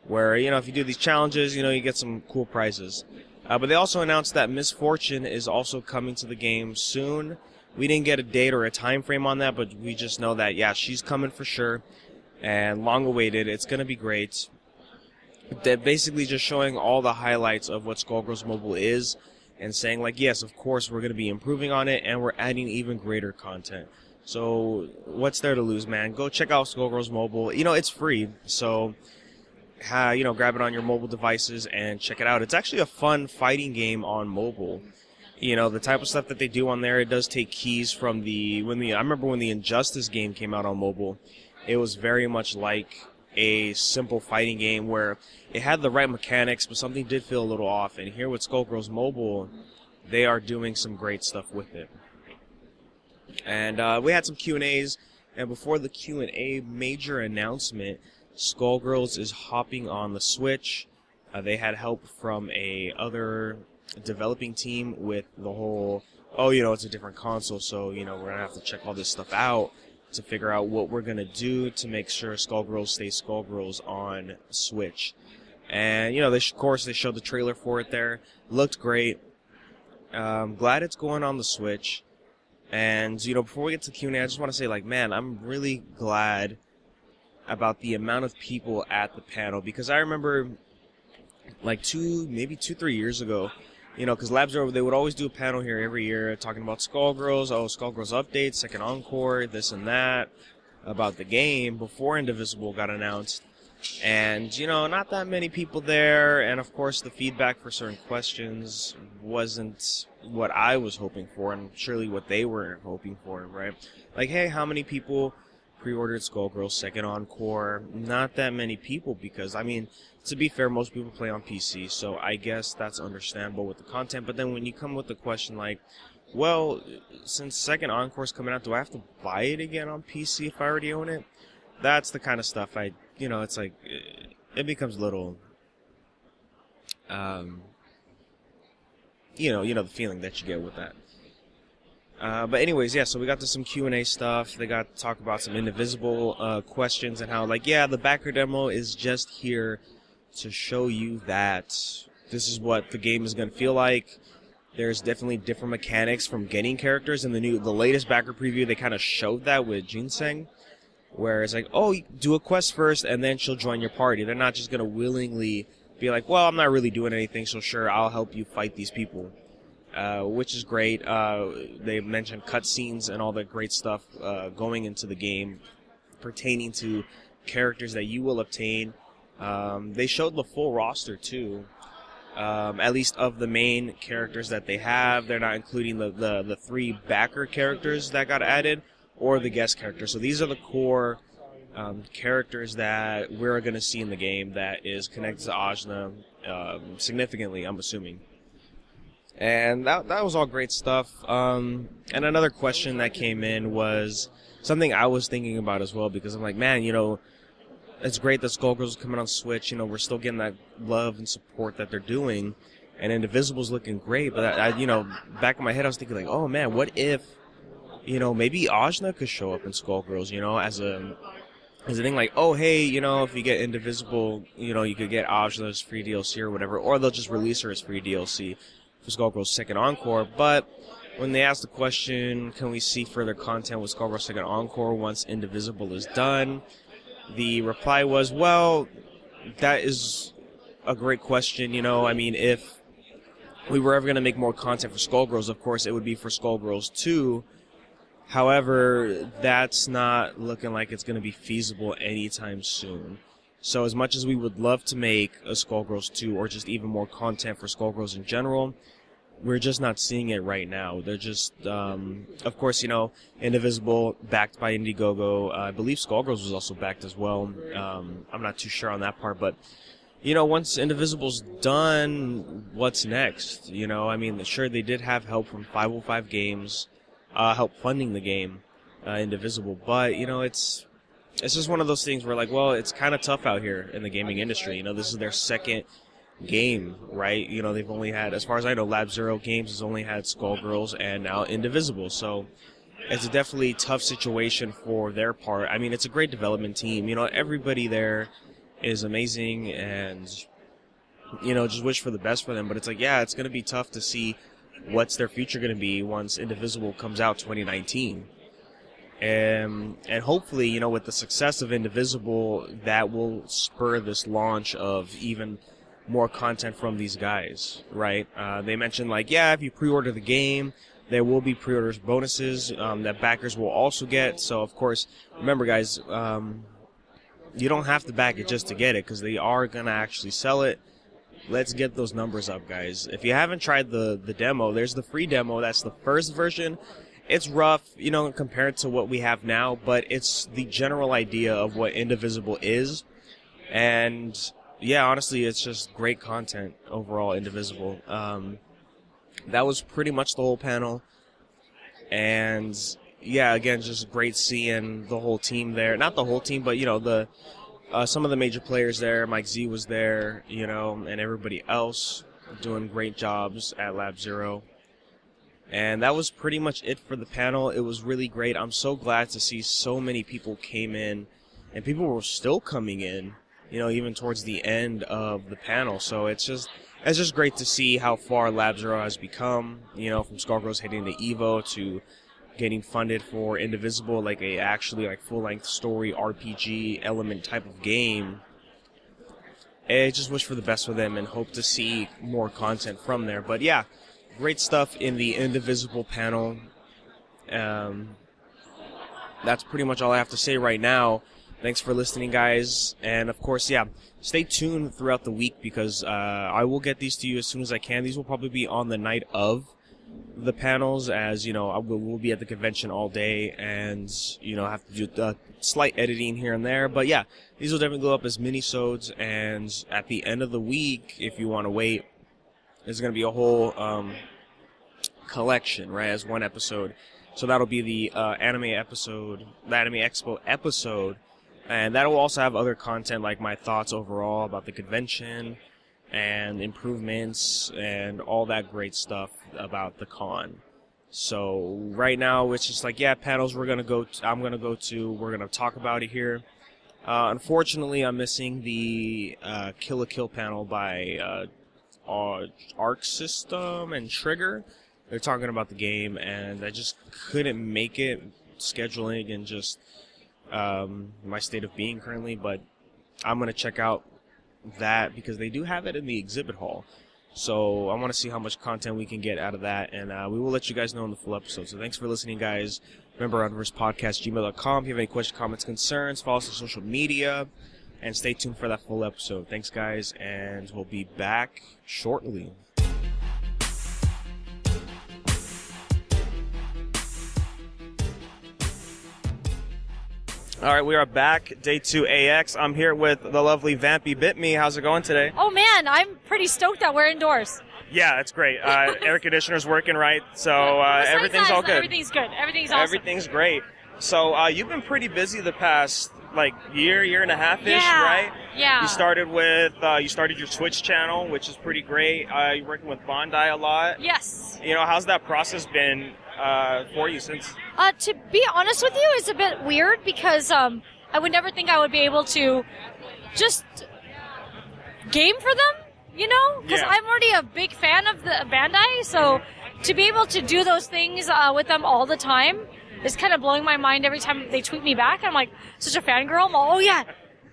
where, you know, if you do these challenges, you know, you get some cool prizes. But they also announced that Miss Fortune is also coming to the game soon. We didn't get a date or a time frame on that, but we just know that, yeah, she's coming for sure. And long awaited. It's going to be great. They're basically just showing all the highlights of what Skullgirls Mobile is and saying, like, yes, of course, we're going to be improving on it, and we're adding even greater content. So what's there to lose, man? Go check out Skullgirls Mobile. You know, it's free, so you know, grab it on your mobile devices and check it out. It's actually a fun fighting game on mobile. You know, the type of stuff that they do on there, it does take keys from I remember when the Injustice game came out on mobile, it was very much like a simple fighting game where it had the right mechanics, but something did feel a little off. And here with Skullgirls Mobile, they are doing some great stuff with it. And we had some Q&As, and before the Q&A major announcement, Skullgirls is hopping on the Switch. They had help from a other developing team with the whole, oh, you know, it's a different console, so, you know, we're going to have to check all this stuff out to figure out what we're going to do to make sure Skullgirls stays Skullgirls on Switch. And, you know, of course, they showed the trailer for it there. Looked great. Glad it's going on the Switch. And, you know, before we get to Q&A, I just want to say, like, man, I'm really glad about the amount of people at the panel, because I remember, like, 3 years ago, you know, because Lab Zero, they would always do a panel here every year talking about Skullgirls, Skullgirls updates, second encore, this and that, about the game before Indivisible got announced. And, you know, not that many people there, and of course the feedback for certain questions wasn't what I was hoping for, and surely what they were hoping for, right? Like, hey, how many people pre-ordered Skullgirls Second Encore. Not that many people because, I mean, to be fair, most people play on PC, so I guess that's understandable with the content. But then when you come with the question like, well, since Second Encore's coming out, do I have to buy it again on PC if I already own it? That's the kind of stuff it's like, it becomes a little, the feeling that you get with that. But anyways, yeah, so we got to some Q&A stuff. They got to talk about some Indivisible questions and how, like, yeah, the backer demo is just here to show you that this is what the game is going to feel like. There's definitely different mechanics from getting characters. In the latest backer preview, they kind of showed that with Ginseng, where it's like, oh, you do a quest first, and then she'll join your party. They're not just going to willingly be like, well, I'm not really doing anything, so sure, I'll help you fight these people. Which is great. They mentioned cutscenes and all that great stuff going into the game pertaining to characters that you will obtain. They showed the full roster, too. At least of the main characters that they have. They're not including the 3 backer characters that got added or the guest characters. So these are the core characters that we're going to see in the game that is connected to Ajna significantly, I'm assuming. And that was all great stuff. And another question that came in was something I was thinking about as well, because I'm like, man, it's great that Skullgirls is coming on Switch. We're still getting that love and support that they're doing. And Indivisible's looking great. But, back in my head, I was thinking, like, oh, man, what if, maybe Ajna could show up in Skullgirls, as a thing like, oh, hey, if you get Indivisible, you could get Ajna as free DLC or whatever. Or they'll just release her as free DLC for Skullgirls Second Encore. But when they asked the question, can we see further content with Skullgirls Second Encore once Indivisible is done? The reply was, well, that is a great question. If we were ever going to make more content for Skullgirls, of course, it would be for Skullgirls 2. However, that's not looking like it's going to be feasible anytime soon. So as much as we would love to make a Skullgirls 2 or just even more content for Skullgirls in general, we're just not seeing it right now. They're just, of course, Indivisible, backed by Indiegogo. I believe Skullgirls was also backed as well. I'm not too sure on that part, but, once Indivisible's done, what's next? Sure, they did have help from 505 Games, help funding the game, Indivisible, but, it's just one of those things where, like, well, it's kind of tough out here in the gaming industry. This is their second game, right? They've only had, as far as I know, Lab Zero Games has only had Skullgirls and now Indivisible, so it's a definitely tough situation for their part. It's a great development team. Everybody there is amazing, and just wish for the best for them. But it's like, yeah, it's going to be tough to see what's their future going to be once Indivisible comes out 2019. And hopefully, with the success of Indivisible, that will spur this launch of even more content from these guys, right? They mentioned, like, yeah, if you pre-order the game, there will be pre-orders bonuses that backers will also get. So, of course, remember, guys, you don't have to back it just to get it, because they are going to actually sell it. Let's get those numbers up, guys. If you haven't tried the demo, there's the free demo. That's the first version. It's rough, compared to what we have now, but it's the general idea of what Indivisible is. And yeah, honestly, it's just great content overall, Indivisible. That was pretty much the whole panel. And yeah, again, just great seeing the whole team there. Not the whole team, but, some of the major players there. Mike Z was there, and everybody else doing great jobs at Lab Zero. And that was pretty much it for the panel. It was really great. I'm so glad to see so many people came in, and people were still coming in, even towards the end of the panel. So it's just great to see how far Lab Zero has become, from Skullgirls heading to EVO to getting funded for Indivisible, like a actually like full-length story RPG element type of game. I just wish for the best for them and hope to see more content from there. But yeah, great stuff in the Indivisible panel. That's pretty much all I have to say right now. Thanks for listening, guys. And, of course, yeah, stay tuned throughout the week because I will get these to you as soon as I can. These will probably be on the night of the panels, as you know, we'll be at the convention all day, and have to do slight editing here and there. But yeah, these will definitely go up as mini-sodes, and at the end of the week, if you want to wait, there's going to be a whole collection, right, as one episode. So that'll be the Anime Expo episode, and that'll also have other content like my thoughts overall about the convention and improvements and all that great stuff about the con. So right now it's just like, yeah, panels I'm gonna go to, we're gonna talk about it here. Unfortunately, I'm missing the Kill la Kill panel by Arc System and Trigger. They're talking about the game, and I just couldn't make it, scheduling and just my state of being currently, but I'm going to check out that because they do have it in the exhibit hall. So I want to see how much content we can get out of that, and we will let you guys know in the full episode. So thanks for listening, guys. Remember, unverspodcast@gmail.com. If you have any questions, comments, concerns, follow us on social media, and stay tuned for that full episode. Thanks, guys, and we'll be back shortly. All right, we are back, Day 2 AX. I'm here with the lovely Vampy Bit Me. How's it going today? Oh man, I'm pretty stoked that we're indoors. Yeah, it's great. Air conditioner's working right, so everything's all good. Everything's good. Everything's awesome. Everything's great. So you've been pretty busy the past year and a half-ish, right? Yeah. You started your Twitch channel, which is pretty great. You're working with Bandai a lot. Yes. How's that process been for you since? To be honest with you, it's a bit weird because I would never think I would be able to just game for them, because I'm already a big fan of the Bandai, so to be able to do those things with them all the time is kind of blowing my mind every time they tweet me back. I'm like such a fangirl. I'm all, oh yeah.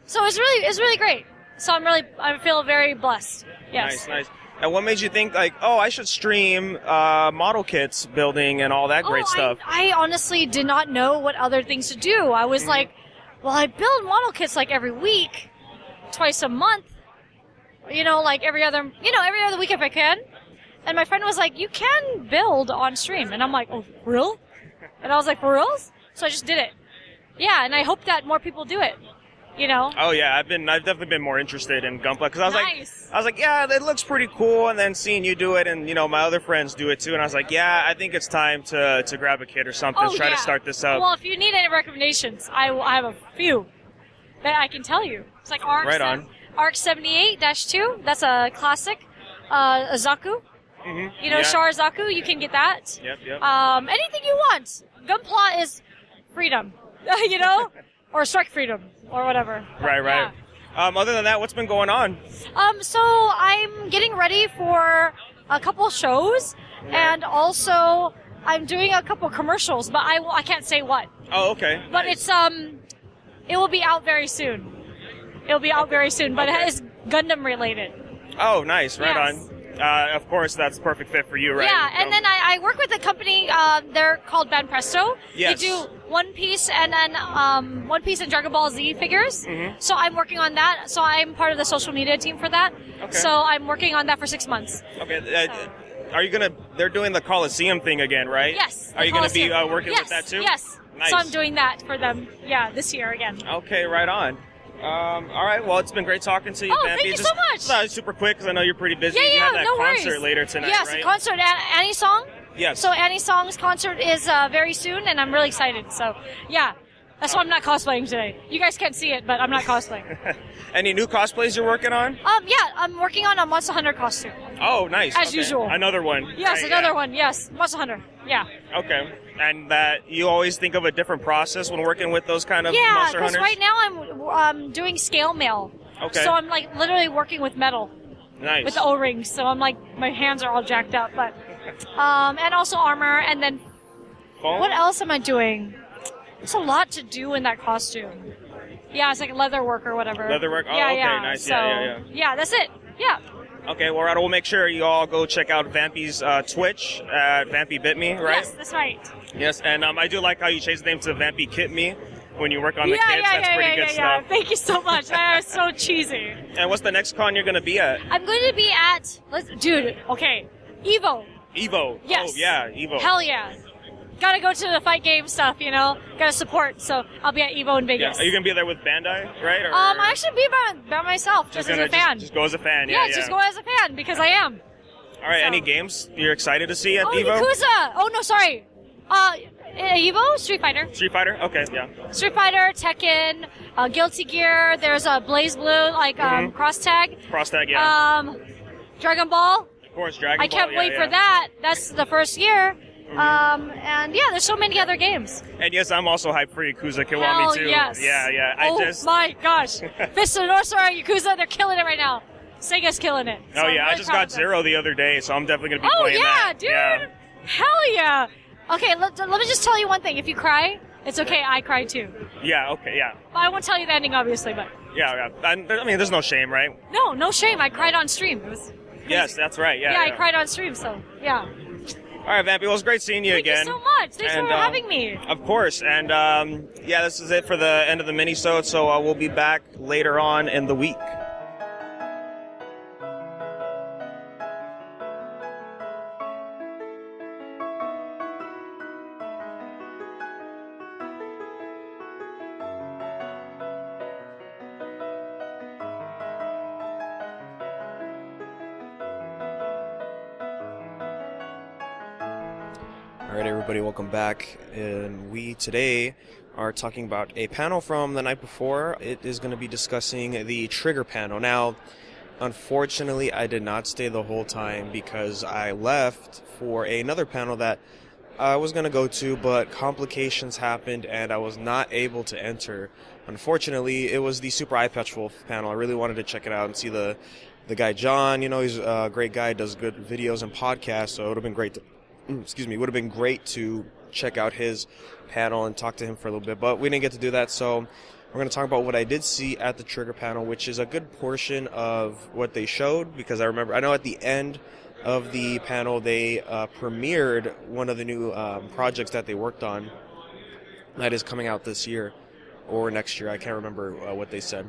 So it's really great. So I feel very blessed. Yes. Nice. And what made you think, I should stream model kits building and all that great stuff? I honestly did not know what other things to do. I was like, well, I build model kits every week, twice a month, every other week if I can. And my friend was like, you can build on stream. And I'm like, oh, for real? And I was like, for reals? So I just did it. Yeah, and I hope that more people do it. Oh yeah, I've definitely been more interested in Gunpla because I was like, yeah, it looks pretty cool, and then seeing you do it, and my other friends do it too, and I was like, yeah, I think it's time to grab a kit or something, try to start this up. Well, if you need any recommendations, I have a few that I can tell you. It's like Arc 78-2. That's a classic. Zaku. Mm-hmm. Char Zaku. You can get that. Yep. Anything you want. Gunpla is freedom. Or strike freedom, or whatever. Right. Yeah. Other than that, what's been going on? So I'm getting ready for a couple shows, and also I'm doing a couple commercials, but I can't say what. Oh, okay. But nice. It will be out very soon. But it is Gundam related. Oh, nice. Right on. Of course, that's a perfect fit for you, right? Yeah, and then I work with a company, they're called Banpresto. Yes. They do One Piece and then One Piece and Dragon Ball Z figures. Mm-hmm. So I'm working on that. So I'm part of the social media team for that. Okay. So I'm working on that for 6 months. Okay. Are you they're doing the Coliseum thing again, right? Yes. Are you going to be working with that too? Yes. Nice. So I'm doing that for them, this year again. Okay, right on. All right, well, it's been great talking to you, Oh, Vampy. thank you so much. Super quick, because I know you're pretty busy. Yeah, you have that no concert worries. later tonight, yes, right? Yes, concert, Annie Song. Yes. So Annie Song's concert is very soon, and I'm really excited. So, yeah, that's why I'm not cosplaying today. You guys can't see it, but I'm not cosplaying. Any new cosplays you're working on? Yeah, I'm working on a Monster Hunter costume. Oh, nice. As usual. Another one. Yes, right, another one, yes. Monster Hunter, yeah. Okay. And that you always think of a different process when working with those kind of Monster Hunters? Yeah, because right now I'm doing scale mail. Okay. So I'm literally working with metal. Nice. With the O-rings, so I'm my hands are all jacked up, but and also armor, and then Foam? What else am I doing? There's a lot to do in that costume. Yeah, it's like leather work or whatever. Leather work? Oh, yeah, okay, yeah. nice. So, Yeah. That's it. Yeah. Okay, well, right, we'll make sure you all go check out Vampy's Twitch at Vampy Bit Me, right? Yes, that's right. Yes, and I do like how you changed the name to Vampy Kit Me when you work on the kits. That's pretty good stuff. Thank you so much. That was so cheesy. And what's the next con you're going to be at? I'm going to be at, Evo. Evo. Yes. Oh, yeah, Evo. Hell yeah. Gotta go to the fight game stuff, you know? Gotta support, so I'll be at Evo in Yeah. Vegas. Are you going to be there with Bandai, right? Or I actually be by myself, just as a fan. Just go as a fan, yeah. Just go as a fan, because I am. All right, So- any games you're excited to see at Oh, Evo? Yakuza! Oh, no, sorry. Evo? Street Fighter. Street Fighter? Okay, yeah. Street Fighter, Tekken, Guilty Gear, there's a Blaze Blue, like, Cross Tag. Cross tag, yeah. Dragon Ball. Of course, Dragon I Ball. can't wait for that. That's the first year. And yeah, there's so many other games. And yes, I'm also hyped for Yakuza Kiwami Hell too. yes. Yeah. Oh my gosh. Fist of the North Star, Yakuza, they're killing it right now. Sega's killing it. So Oh I'm yeah, I really just proud got of them. Zero the other day, so I'm definitely gonna be Oh playing yeah, that. dude. Yeah. Hell yeah. Okay, let me just tell you one thing. If you cry, it's okay. I cry too. Yeah. Okay. Yeah. I won't tell you the ending, obviously, but Yeah. I mean, there's no shame, right? no shame. I cried on stream. It was crazy. Yes, that's right. Yeah. I cried on stream, so yeah. All right, Vampy. Well, it's great seeing you Thank again. you so much. Thanks And, for having me. Of course. And yeah, this is it for the end of the mini-sode, so we'll be back later on in the week. Alright everybody, welcome back. And we today are talking about a panel from the night before. It is going to be discussing the Trigger panel. Now, unfortunately, I did not stay the whole time because I left for another panel that I was going to go to, but complications happened and I was not able to enter. Unfortunately, it was the Super Eye Patch Wolf panel. I really wanted to check it out and see the guy John. You know, he's a great guy, does good videos and podcasts, so it would have been great to would have been great to check out his panel and talk to him for a little bit, but we didn't get to do that, so we're going to talk about what I did see at the Trigger panel, which is a good portion of what they showed, because I know at the end of the panel they premiered one of the new projects that they worked on that is coming out this year or next year. I can't remember what they said.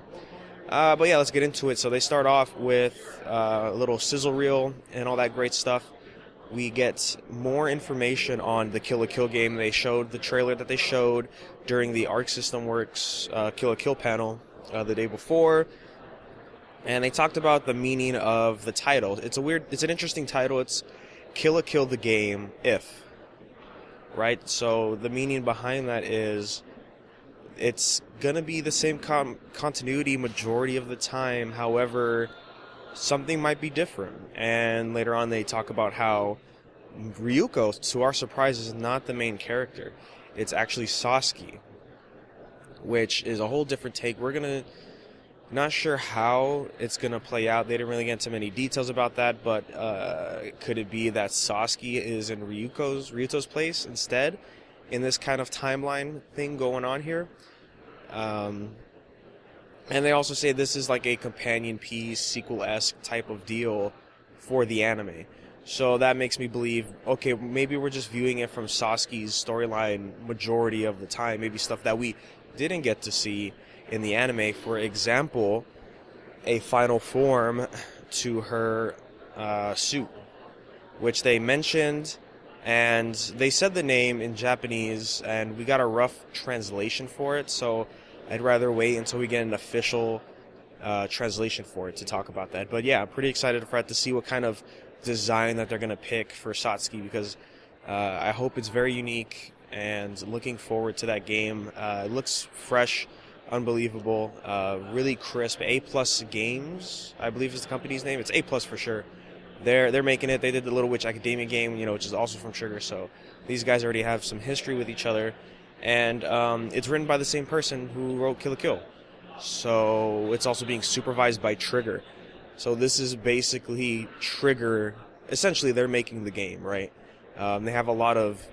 But yeah, let's get into it. So they start off with a little sizzle reel and all that great stuff. We get more information on the Kill la Kill game. They showed the trailer that they showed during the Arc System Works Kill la Kill panel the day before. And they talked about the meaning of the title. It's an interesting title. It's Kill la Kill the game if. Right? So the meaning behind that is it's going to be the same continuity majority of the time. However, something might be different. And later on they talk about how Ryuko, to our surprise, is not the main character. It's actually Sasuke, which is a whole different take. Not sure how it's going to play out. They didn't really get into many details about that, but could it be that Sasuke is in Ryuto's place instead in this kind of timeline thing going on here? And they also say this is like a companion piece, sequel-esque type of deal for the anime. So that makes me believe, okay, maybe we're just viewing it from Sasuke's storyline majority of the time. Maybe stuff that we didn't get to see in the anime. For example, a final form to her suit, which they mentioned, and they said the name in Japanese, and we got a rough translation for it, so I'd rather wait until we get an official translation for it to talk about that. But yeah, I'm pretty excited for it to see what kind of design that they're going to pick for Satsuki, because I hope it's very unique, and looking forward to that game. It looks fresh, unbelievable, really crisp. A+ Games, I believe is the company's name. It's A+ for sure. They're making it. They did the Little Witch Academia game, which is also from Trigger, so these guys already have some history with each other. And it's written by the same person who wrote Kill la Kill. So it's also being supervised by Trigger. So this is basically Trigger. Essentially, they're making the game, right? They have a lot of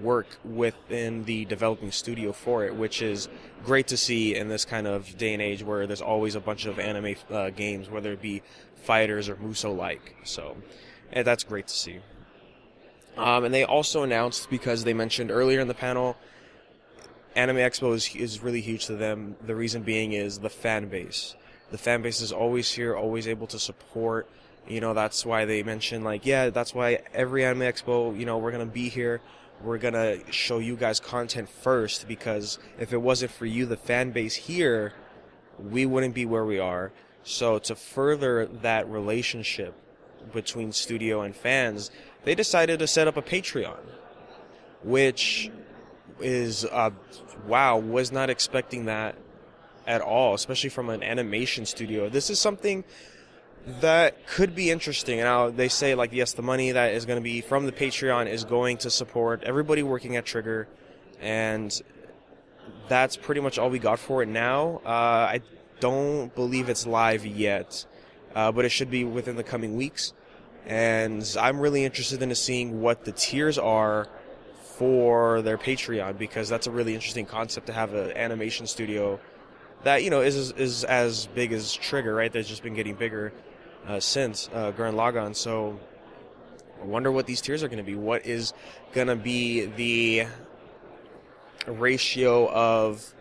work within the developing studio for it, which is great to see in this kind of day and age where there's always a bunch of anime games, whether it be fighters or Musou-like. So that's great to see. And they also announced, because they mentioned earlier in the panel, Anime Expo is really huge to them. The reason being is the fan base. The fan base is always here, always able to support That's why they mentioned, like, yeah, that's why every Anime Expo, we're going to be here. We're going to show you guys content first, because if it wasn't for you, the fan base here, we wouldn't be where we are. So to further that relationship between studio and fans, they decided to set up a Patreon, which is, wow, was not expecting that at all, especially from an animation studio. This is something that could be interesting. Now, they say, like, yes, the money that is going to be from the Patreon is going to support everybody working at Trigger, and that's pretty much all we got for it now. I don't believe it's live yet, but it should be within the coming weeks, and I'm really interested in seeing what the tiers are for their Patreon, because that's a really interesting concept to have an animation studio that, is as big as Trigger, right? That's just been getting bigger since Gurren Lagann. So I wonder what these tiers are going to be. What is going to be the ratio of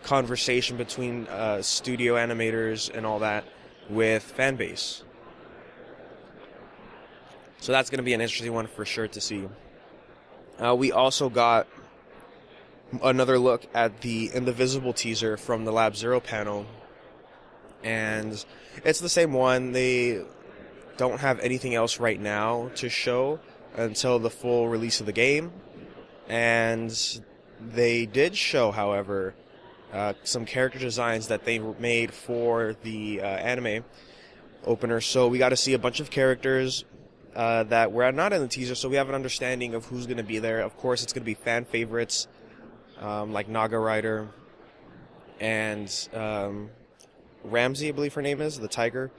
conversation between studio animators and all that with fan base? So that's going to be an interesting one for sure to see. We also got another look at the Indivisible teaser from the Lab Zero panel, and it's the same one. They don't have anything else right now to show until the full release of the game, and they did show, however, some character designs that they made for the anime opener. So we got to see a bunch of characters that were not in the teaser, so we have an understanding of who's going to be there. Of course, it's going to be fan favorites, like Naga Rider and Ramsey, I believe her name is, the tiger.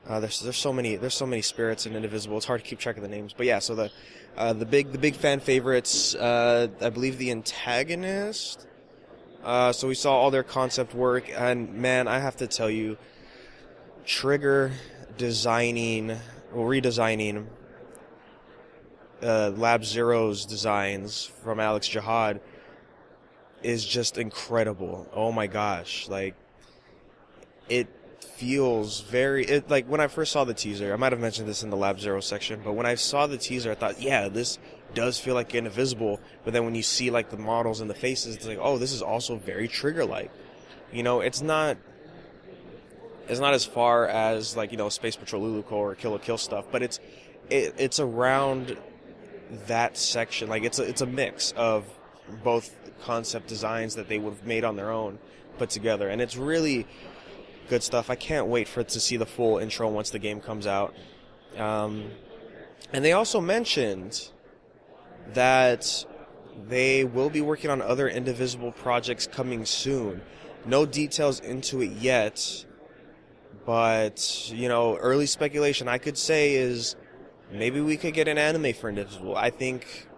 There's so many spirits in Indivisible. It's hard to keep track of the names. But yeah, so the big fan favorites, I believe the antagonist. So we saw all their concept work, and man, I have to tell you, Trigger redesigning Lab Zero's designs from Alex Jihad is just incredible. Oh my gosh, like, it feels like when I first saw the teaser, I might have mentioned this in the Lab Zero section, but when I saw the teaser, I thought, yeah, this does feel like Indivisible. But then when you see, like, the models and the faces, it's like, oh, this is also very Trigger-like. It's not as far as, like, Space Patrol Luluco or Kill la Kill stuff, but it's around that section. Like, it's a mix of both concept designs that they would have made on their own put together, and it's really good stuff. I can't wait to see the full intro once the game comes out. And they also mentioned that they will be working on other Indivisible projects coming soon. No details into it yet, but, early speculation I could say is maybe we could get an anime for Indivisible. I think,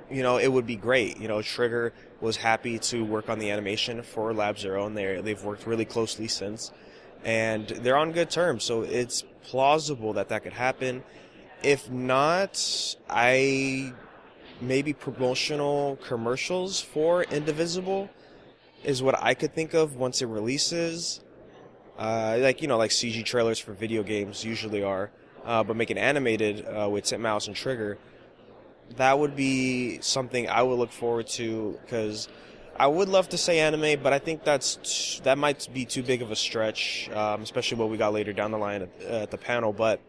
it would be great. Trigger was happy to work on the animation for Lab Zero, and they've worked really closely since, and they're on good terms, so it's plausible that could happen. If not, maybe promotional commercials for Indivisible is what I could think of once it releases. Like CG trailers for video games usually are, but make it animated with Titmouse and Trigger. That would be something I would look forward to, because I would love to say anime, but I think that might be too big of a stretch, especially what we got later down the line at the panel. But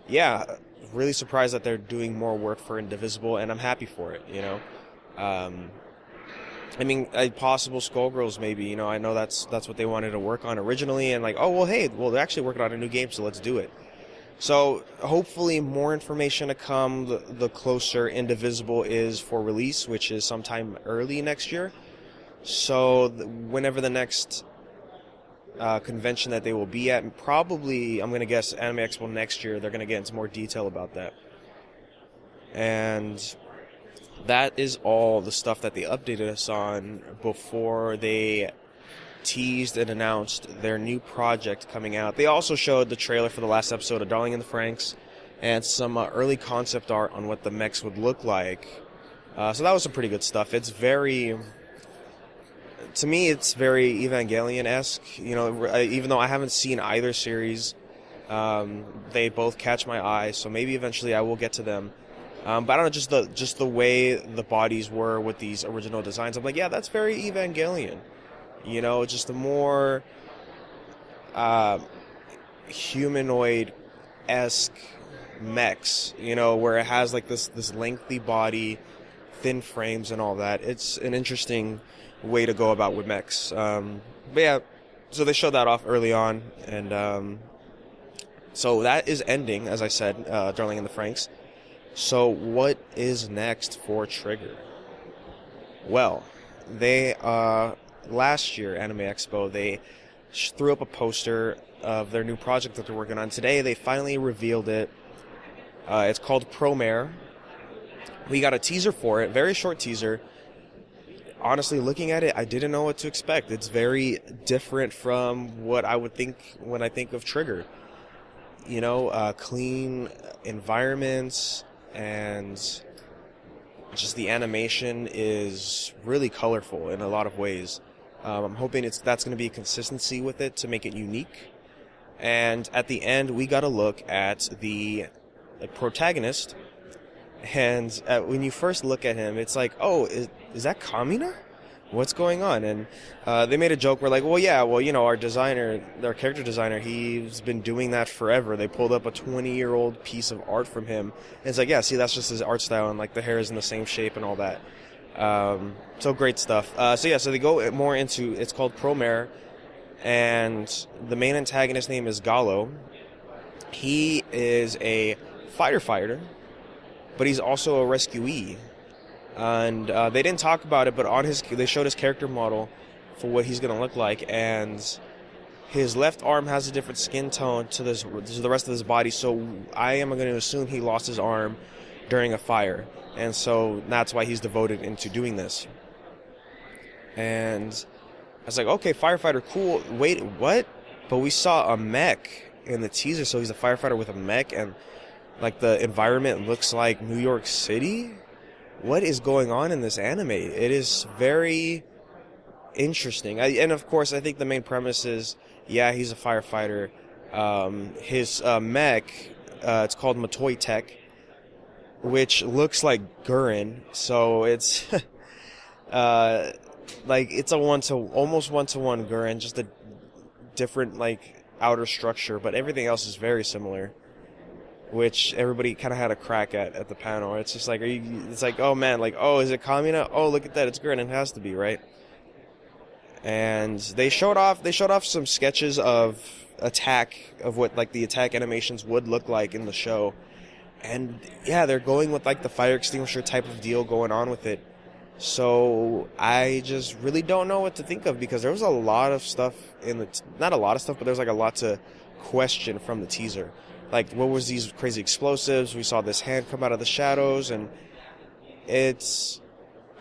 yeah, really surprised that they're doing more work for Indivisible, and I'm happy for it. Possible Skullgirls maybe. I know that's what they wanted to work on originally, and like, oh well, hey, they're actually working on a new game, so let's do it. So hopefully more information to come the closer Indivisible is for release, which is sometime early next year. So whenever the next convention that they will be at, probably, I'm going to guess, Anime Expo next year, they're going to get into more detail about that. And that is all the stuff that they updated us on before they teased and announced their new project coming out. They also showed the trailer for the last episode of Darling in the Franxx and some early concept art on what the mechs would look like. So that was some pretty good stuff. It's very, to me, it's very Evangelion-esque. Even though I haven't seen either series, They both catch my eye, so maybe eventually I will get to them. But I don't know, just the way the bodies were with these original designs. I'm like, yeah, that's very Evangelion. You know, just the more humanoid-esque mechs, you know, where it has like this lengthy body, thin frames and all that. It's an interesting way to go about with mechs. But yeah, so they showed that off early on, and so that is ending, as I said, Darling in the Franxx. So what is next for Trigger? Well, they last year, Anime Expo, they threw up a poster of their new project that they're working on. Today, they finally revealed it. It's called Promare. We got a teaser for it, very short teaser. Honestly, looking at it, I didn't know what to expect. It's very different from what I would think when I think of Trigger. You know, clean environments, and just the animation is really colorful in a lot of ways. I'm hoping that's going to be consistency with it to make it unique. And at the end, we got a look at the protagonist. And when you first look at him, it's like, oh, is that Kamina? What's going on? And they made a joke where like, well, yeah, well, you know, our character designer, he's been doing that forever. They pulled up a 20-year-old piece of art from him. And it's like, yeah, see, that's just his art style, and like the hair is in the same shape and all that. So great stuff. So they go more into, it's called Promare, and the main antagonist name is Gallo. He is a fighter, but he's also a rescuee. And they didn't talk about it, but they showed his character model for what he's going to look like, and his left arm has a different skin tone to the rest of his body, so I am going to assume he lost his arm during a fire, and so that's why he's devoted into doing this. And I was like, okay, firefighter, cool. Wait, what? But we saw a mech in the teaser, so he's a firefighter with a mech, and like the environment looks like New York City. What is going on in this anime? It is very interesting. And of course, I think the main premise is, yeah, he's a firefighter. His mech, it's called Matoi Tech, which looks like Gurren. So it's like it's almost one-to-one Gurren, just a different like outer structure, but everything else is very similar, which everybody kind of had a crack at the panel. It's just like, it's like, oh man, like, oh, is it Kamina? Oh, look at that, it's Gurren, it has to be, right? And they showed off some sketches of what like the attack animations would look like in the show. And yeah, they're going with like the fire extinguisher type of deal going on with it. So I just really don't know what to think of, because there was a lot of stuff not a lot of stuff, but there's like a lot to question from the teaser. Like, what was these crazy explosives? We saw this hand come out of the shadows, and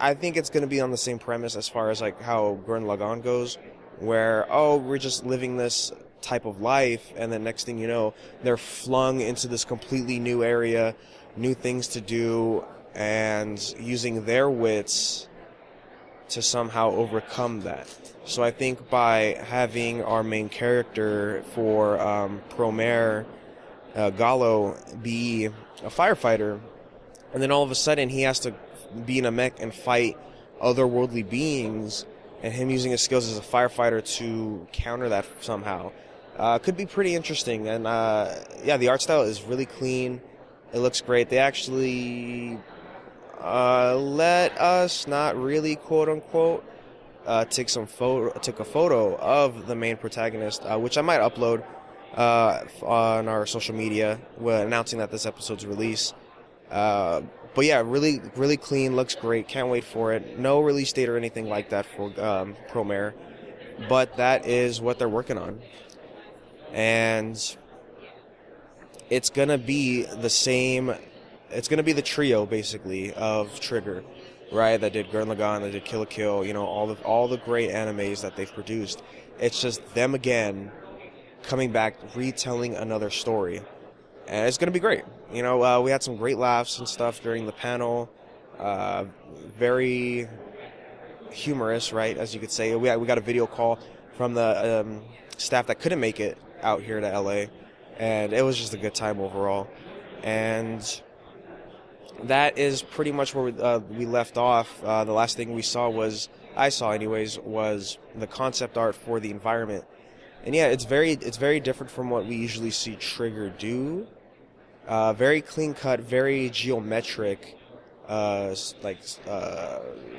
I think it's going to be on the same premise as far as like how Gurren Lagann goes, where, oh, we're just living this type of life, and then next thing you know, they're flung into this completely new area, new things to do, and using their wits to somehow overcome that. So I think by having our main character for Promare, Gallo, be a firefighter, and then all of a sudden he has to be in a mech and fight otherworldly beings, and him using his skills as a firefighter to counter that somehow, could be pretty interesting. And yeah, the art style is really clean. It looks great. They actually let us not really quote unquote take a photo of the main protagonist, which I might upload on our social media announcing that this episode's release. But yeah, really, really clean, looks great. Can't wait for it. No release date or anything like that for Promare, but that is what they're working on. And it's gonna be the same. It's gonna be the trio basically of Trigger, right? That did Gurren Lagann, that did Kill la Kill. You know, all the great animes that they've produced. It's just them again, coming back, retelling another story. And it's going to be great. You know, we had some great laughs and stuff during the panel. Very humorous, right, as you could say. We got a video call from the staff that couldn't make it out here to LA. and it was just a good time overall. And that is pretty much where we left off. The last thing I saw anyways, was the concept art for the environment. And yeah, it's very different from what we usually see Trigger do. Very clean cut, very geometric,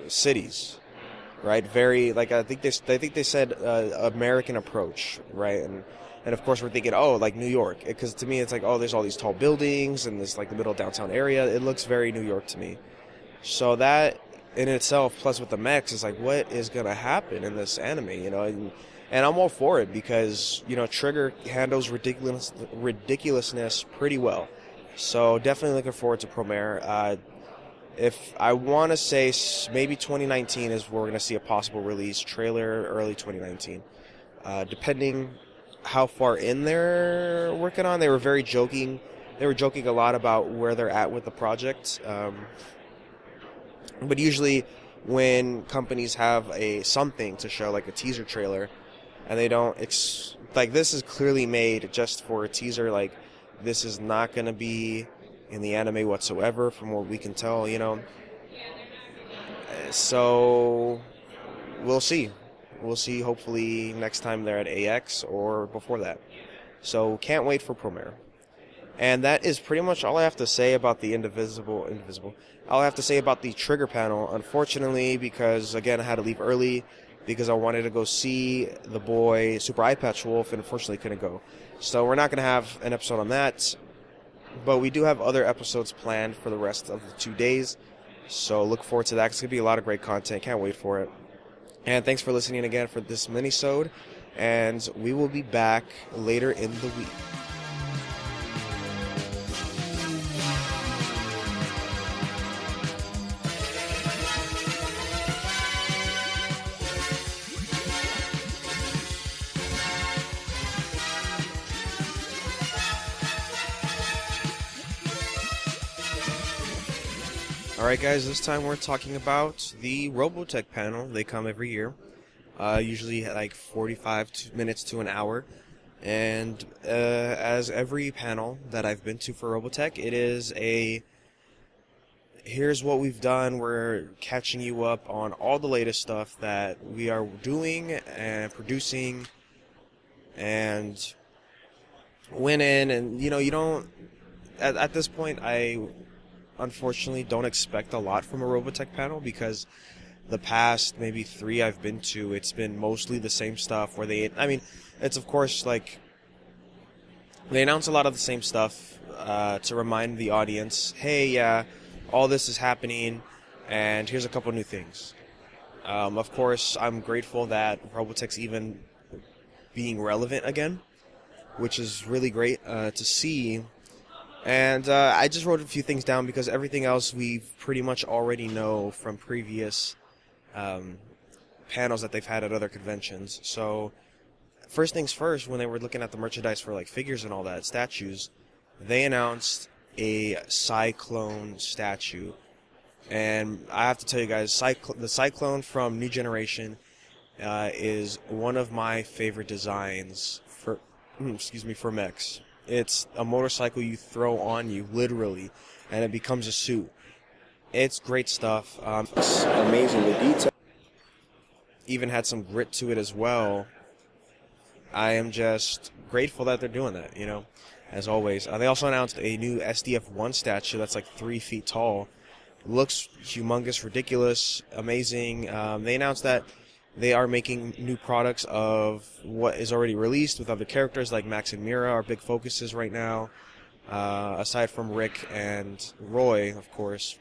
cities, right? Very I think they said American approach, right? And of course we're thinking, oh, like New York, because to me it's like, oh, there's all these tall buildings and this like the middle downtown area. It looks very New York to me. So that in itself, plus with the mechs, is like, what is gonna happen in this anime, you know? And I'm all for it because, you know, Trigger handles ridiculousness pretty well. So definitely looking forward to Promare. If I want to say maybe 2019 is where we're going to see a possible release, trailer early 2019. Depending how far in they're working on. They were very joking. They were joking a lot about where they're at with the project. But usually when companies have something to show, like a teaser trailer, and they don't this is clearly made just for a teaser. Like, this is not going to be in the anime whatsoever, from what we can tell, you know. So we'll see. We'll see. Hopefully next time they're at AX or before that. So can't wait for Promare. And that is pretty much all I have to say about the Indivisible. All I have to say about the Trigger panel. Unfortunately, because again I had to leave early, because I wanted to go see the boy Super Eye Patch Wolf, and unfortunately couldn't go. So we're not going to have an episode on that, but we do have other episodes planned for the rest of the 2 days. So look forward to that. It's going to be a lot of great content. Can't wait for it. And thanks for listening again for this mini-sode, and we will be back later in the week. Alright guys, this time we're talking about the Robotech panel. They come every year, usually like 45 minutes to an hour. And as every panel that I've been to for Robotech, it is here's what we've done. We're catching you up on all the latest stuff that we are doing and producing and winning. And you know, you don't, at this point, I unfortunately don't expect a lot from a Robotech panel, because the past maybe 3 I've been to, it's been mostly the same stuff where it's of course like they announce a lot of the same stuff to remind the audience, hey, yeah, all this is happening and here's a couple new things. Of course, I'm grateful that Robotech's even being relevant again, which is really great to see. And I just wrote a few things down because everything else we pretty much already know from previous panels that they've had at other conventions. So first things first, when they were looking at the merchandise for like figures and all that, statues, they announced a Cyclone statue. And I have to tell you guys, the Cyclone from New Generation is one of my favorite designs for mechs. It's a motorcycle you throw on you, literally, and it becomes a suit. It's great stuff. It's amazing, the detail. Even had some grit to it as well. I am just grateful that they're doing that, you know, as always. They also announced a new SDF-1 statue that's like 3 feet tall. Looks humongous, ridiculous, amazing. They announced that they are making new products of what is already released with other characters, like Max and Mira are big focuses right now, aside from Rick and Roy, of course.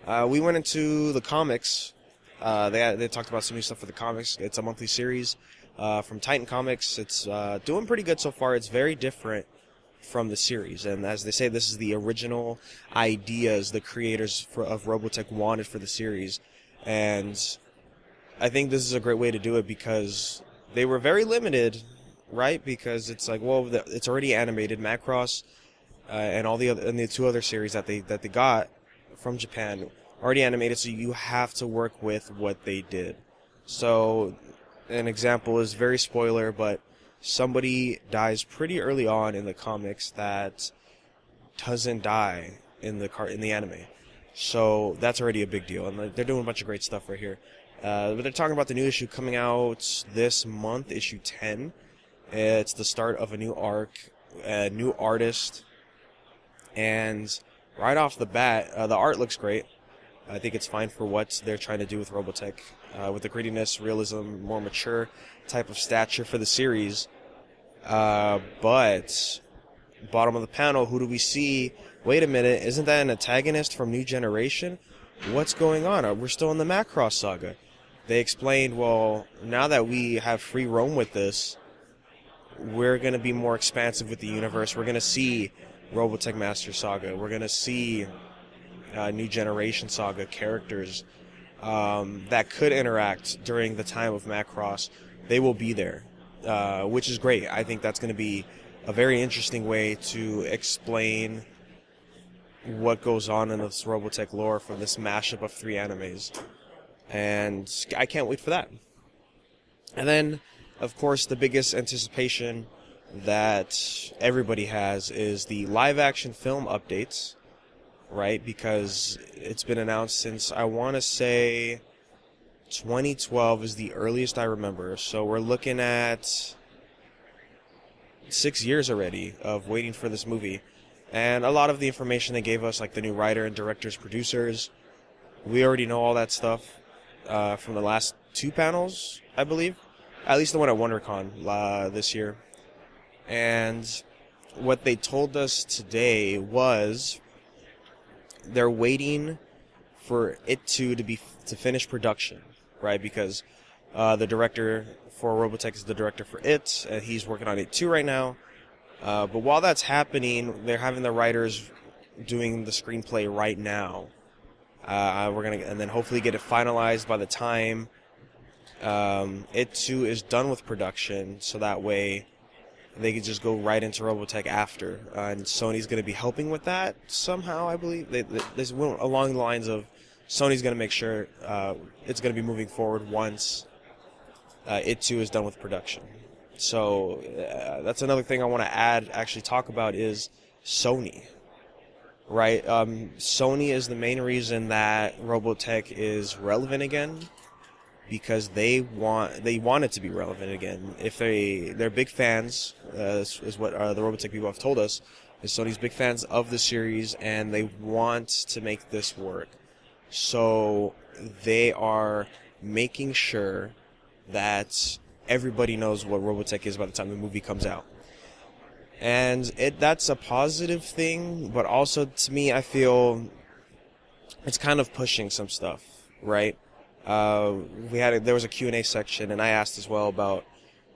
We went into the comics. They talked about some new stuff for the comics. It's a monthly series from Titan Comics. It's doing pretty good so far. It's very different from the series, and as they say, this is the original ideas the creators of Robotech wanted for the series, and I think this is a great way to do it because they were very limited, right? Because it's like, well, it's already animated. Macross and all the 2 other series that they got from Japan already animated, so you have to work with what they did. So an example is very spoiler, but somebody dies pretty early on in the comics that doesn't die in the anime. So that's already a big deal, and they're doing a bunch of great stuff right here. But they're talking about the new issue coming out this month, issue 10. It's the start of a new arc, a new artist, and right off the bat, the art looks great. I think it's fine for what they're trying to do with Robotech, with the grittiness, realism, more mature type of stature for the series. But bottom of the panel, who do we see? Wait a minute, isn't that an antagonist from New Generation? What's going on? We're still in the Macross saga. They explained, well, now that we have free roam with this, we're going to be more expansive with the universe. We're going to see Robotech Master Saga. We're going to see New Generation Saga characters that could interact during the time of Macross. They will be there, which is great. I think that's going to be a very interesting way to explain what goes on in this Robotech lore for this mashup of 3 animes. And I can't wait for that. And then, of course, the biggest anticipation that everybody has is the live-action film updates, right? Because it's been announced since, I want to say, 2012 is the earliest I remember. So we're looking at 6 years already of waiting for this movie. And a lot of the information they gave us, like the new writer and directors, producers, we already know all that stuff from the last 2 panels, I believe. At least the one at WonderCon this year. And what they told us today was they're waiting for it to finish production, right? Because the director for Robotech is the director for It, and he's working on It 2 right now. But while that's happening, they're having the writers doing the screenplay right now. And then hopefully get it finalized by the time It 2 is done with production, so that way they could just go right into Robotech after. And Sony's going to be helping with that somehow, I believe. This went along the lines of Sony's going to make sure it's going to be moving forward once It 2 is done with production. So that's another thing I want to talk about is Sony, right? Sony is the main reason that Robotech is relevant again, because they want it to be relevant again. If they're big fans, is what the Robotech people have told us, is Sony's big fans of the series, and they want to make this work. So they are making sure that everybody knows what Robotech is by the time the movie comes out. And that's a positive thing, but also to me, I feel it's kind of pushing some stuff, right? There was a Q&A section, and I asked as well about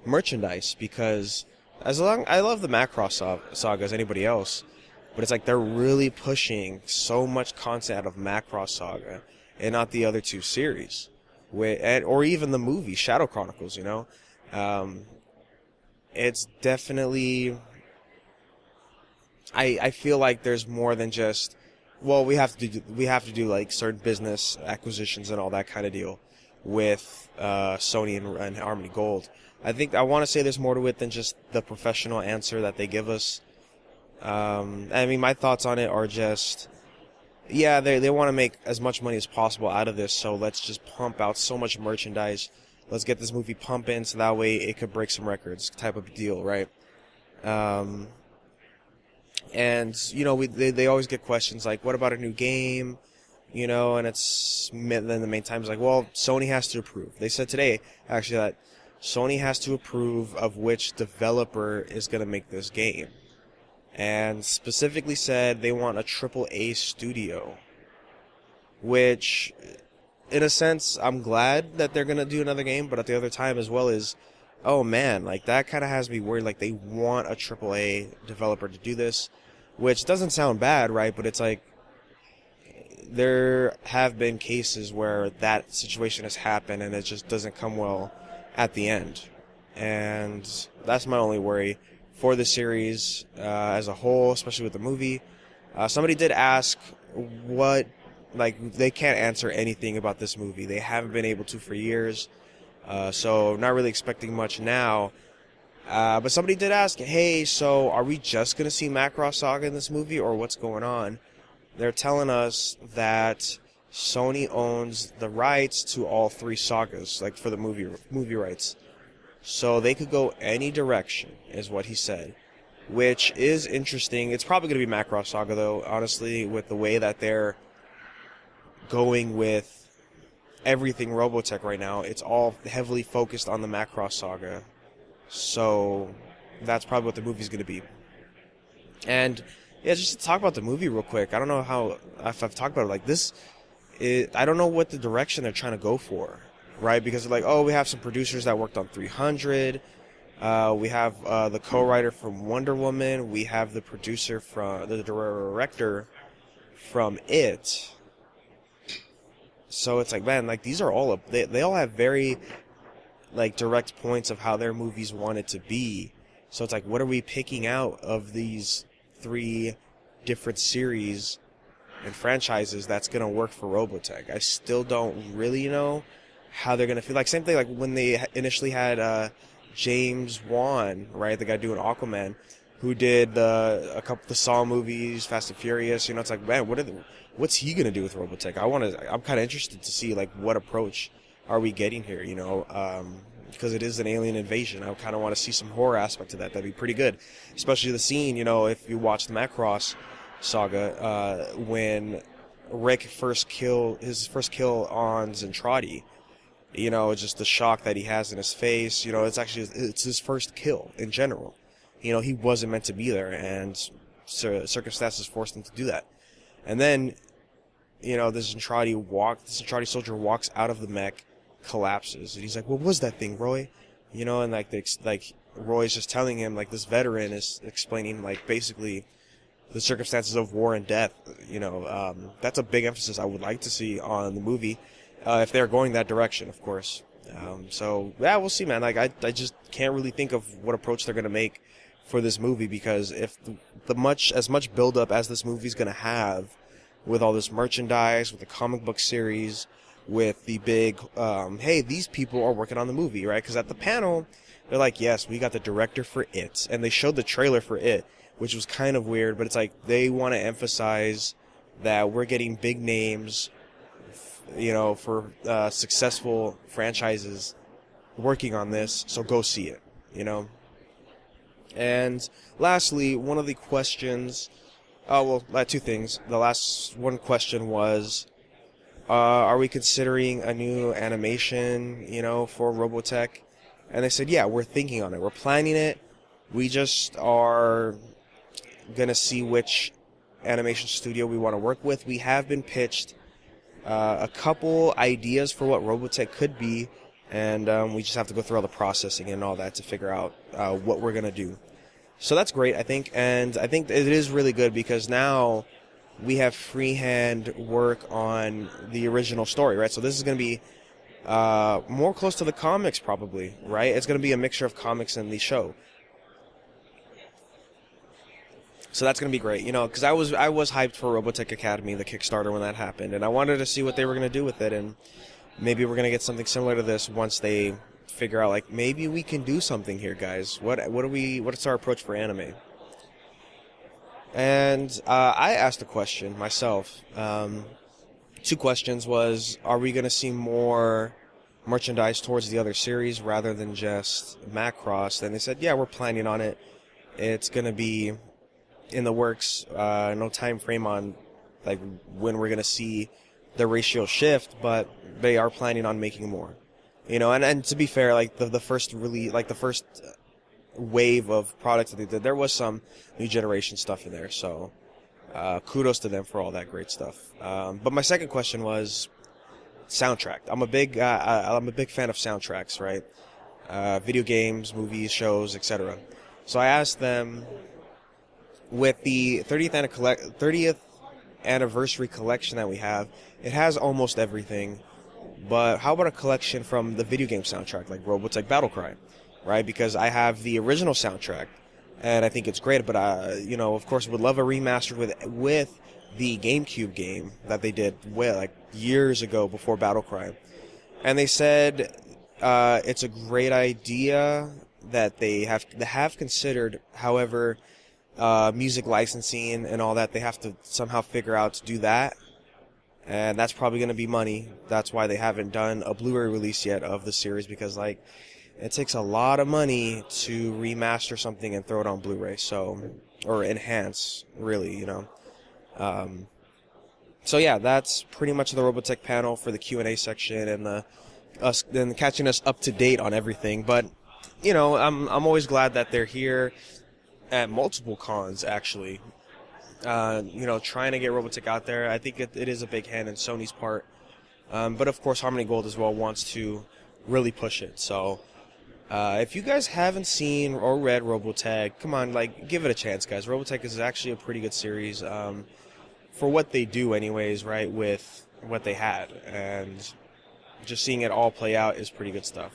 merchandise, because I love the Macross saga as anybody else, but it's like they're really pushing so much content out of Macross Saga and not the other 2 series. Or even the movie Shadow Chronicles, you know. It's definitely, I feel like there's more than just, well, we have to do like certain business acquisitions and all that kind of deal with Sony and Harmony Gold. I want to say there's more to it than just the professional answer that they give us. I mean, my thoughts on it are just, yeah, they want to make as much money as possible out of this, so let's just pump out so much merchandise. Let's get this movie pumping, so that way it could break some records, type of deal, right? And, you know, they always get questions like, what about a new game? You know, and then the main time is like, well, Sony has to approve. They said today, actually, that Sony has to approve of which developer is going to make this game. And specifically said they want a AAA studio, which, in a sense, I'm glad that they're going to do another game, but at the other time as well is, oh man, like that kind of has me worried, like they want a AAA developer to do this, which doesn't sound bad, right? But it's like, there have been cases where that situation has happened and it just doesn't come well at the end. And that's my only worry for the series as a whole, especially with the movie. Somebody did ask they can't answer anything about this movie. They haven't been able to for years. So not really expecting much now. But somebody did ask, hey, so are we just going to see Macross Saga in this movie, or what's going on? They're telling us that Sony owns the rights to all 3 sagas, like for the movie rights. So they could go any direction, is what he said, which is interesting. It's probably going to be Macross Saga, though, honestly, with the way that they're going with everything Robotech right now. It's all heavily focused on the Macross Saga. So that's probably what the movie's going to be. And yeah, just to talk about the movie real quick. I don't know if I've talked about it like this. I don't know what the direction they're trying to go for, right? Because they're like, oh, we have some producers that worked on 300. We have the co-writer from Wonder Woman. We have the producer from the director from It. So it's like, man, like these are all they all have very like direct points of how their movies want it to be. So it's like, what are we picking out of these 3 different series and franchises that's going to work for Robotech? I still don't really know how they're going to feel. Like, same thing like when they initially had James Wan, right, the guy doing Aquaman, who did a couple of the Saw movies, Fast and Furious. You know, it's like, man, what's he going to do with Robotech? I'm kind of interested to see, like, what approach are we getting here, you know, because it is an alien invasion. I kind of want to see some horror aspect to that. That'd be pretty good, especially the scene, you know, if you watch the Macross Saga, when Rick his first kill on Zentradi, you know, just the shock that he has in his face, you know, it's his first kill in general. You know, he wasn't meant to be there, and circumstances forced him to do that. And then, you know, the Zentradi soldier walks out of the mech, collapses, and he's like, what was that thing, Roy? You know, and like Roy's just telling him, like, this veteran is explaining, like, basically the circumstances of war and death. You know, that's a big emphasis I would like to see on the movie, if they're going that direction, of course. So yeah, we'll see, man. Like, I just can't really think of what approach they're gonna make for this movie, because if as much build up as this movie's gonna have with all this merchandise, with the comic book series, with the big, hey, these people are working on the movie, right? Because at the panel, they're like, yes, we got the director for It. And they showed the trailer for It, which was kind of weird, but it's like they want to emphasize that we're getting big names, you know, for successful franchises working on this, so go see it, you know? And lastly, one of the questions, 2 things. The last one question was, are we considering a new animation, you know, for Robotech? And they said, yeah, we're thinking on it. We're planning it. We just are going to see which animation studio we want to work with. We have been pitched a couple ideas for what Robotech could be, and we just have to go through all the processing and all that to figure out what we're going to do. So that's great, I think, and I think it is really good because now we have freehand work on the original story, right? So this is going to be more close to the comics, probably, right? It's going to be a mixture of comics and the show. So that's going to be great, you know, because I was hyped for Robotech Academy, the Kickstarter, when that happened, and I wanted to see what they were going to do with it, and maybe we're going to get something similar to this once they figure out, like, maybe we can do something here, guys. What's our approach for anime? And I asked a question myself. 2 questions was, are we going to see more merchandise towards the other series rather than just Macross? And they said, yeah, we're planning on it. It's going to be in the works, no time frame on like when we're going to see the ratio shift, but they are planning on making more. You know, and to be fair, like the first wave of products that they did, there was some new generation stuff in there, so kudos to them for all that great stuff. But my second question was soundtrack. I'm a big fan of soundtracks, right? Video games, movies, shows, etc. So I asked them, with the 30th anniversary collection that we have, it has almost everything, but how about a collection from the video game soundtrack, like Robotech Battlecry? Right, because I have the original soundtrack, and I think it's great. But you know, of course, would love a remaster with the GameCube game that they did like years ago before Battlecry. And they said it's a great idea, that they have considered. However, music licensing and all that, they have to somehow figure out to do that. And that's probably going to be money. That's why they haven't done a Blu-ray release yet of the series, because like it takes a lot of money to remaster something and throw it on Blu-ray, or enhance, really, So yeah, that's pretty much the Robotech panel for the Q&A section and us then catching us up to date on everything. But I'm always glad that they're here at multiple cons, actually. Trying to get Robotech out there. I think it is a big hand in Sony's part. But of course, Harmony Gold as well wants to really push it. So, if you guys haven't seen or read Robotech, come on, give it a chance, guys. Robotech is actually a pretty good series, for what they do anyways, right, with what they had. And just seeing it all play out is pretty good stuff.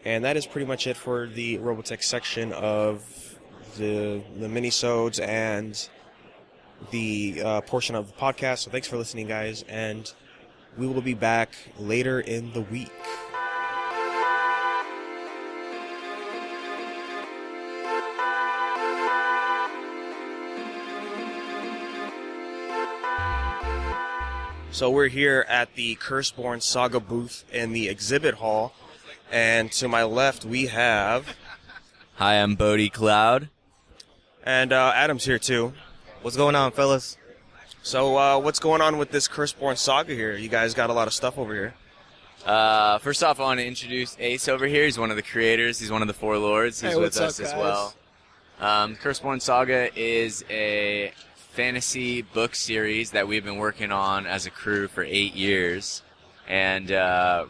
And that is pretty much it for the Robotech section of the minisodes and the portion of the podcast. So thanks for listening, guys, and we will be back later in the week. So we're here at the Curseborn Saga booth in the exhibit hall, and to my left we have... Hi, I'm Bodhi Cloud. And Adam's here too. What's going on, fellas? So, what's going on with this Curseborn Saga here? You guys got a lot of stuff over here. First off, I want to introduce Ace over here. He's one of the creators. He's one of the Four Lords. He's with us as well. Curseborn Saga is a fantasy book series that we've been working on as a crew for 8 years, and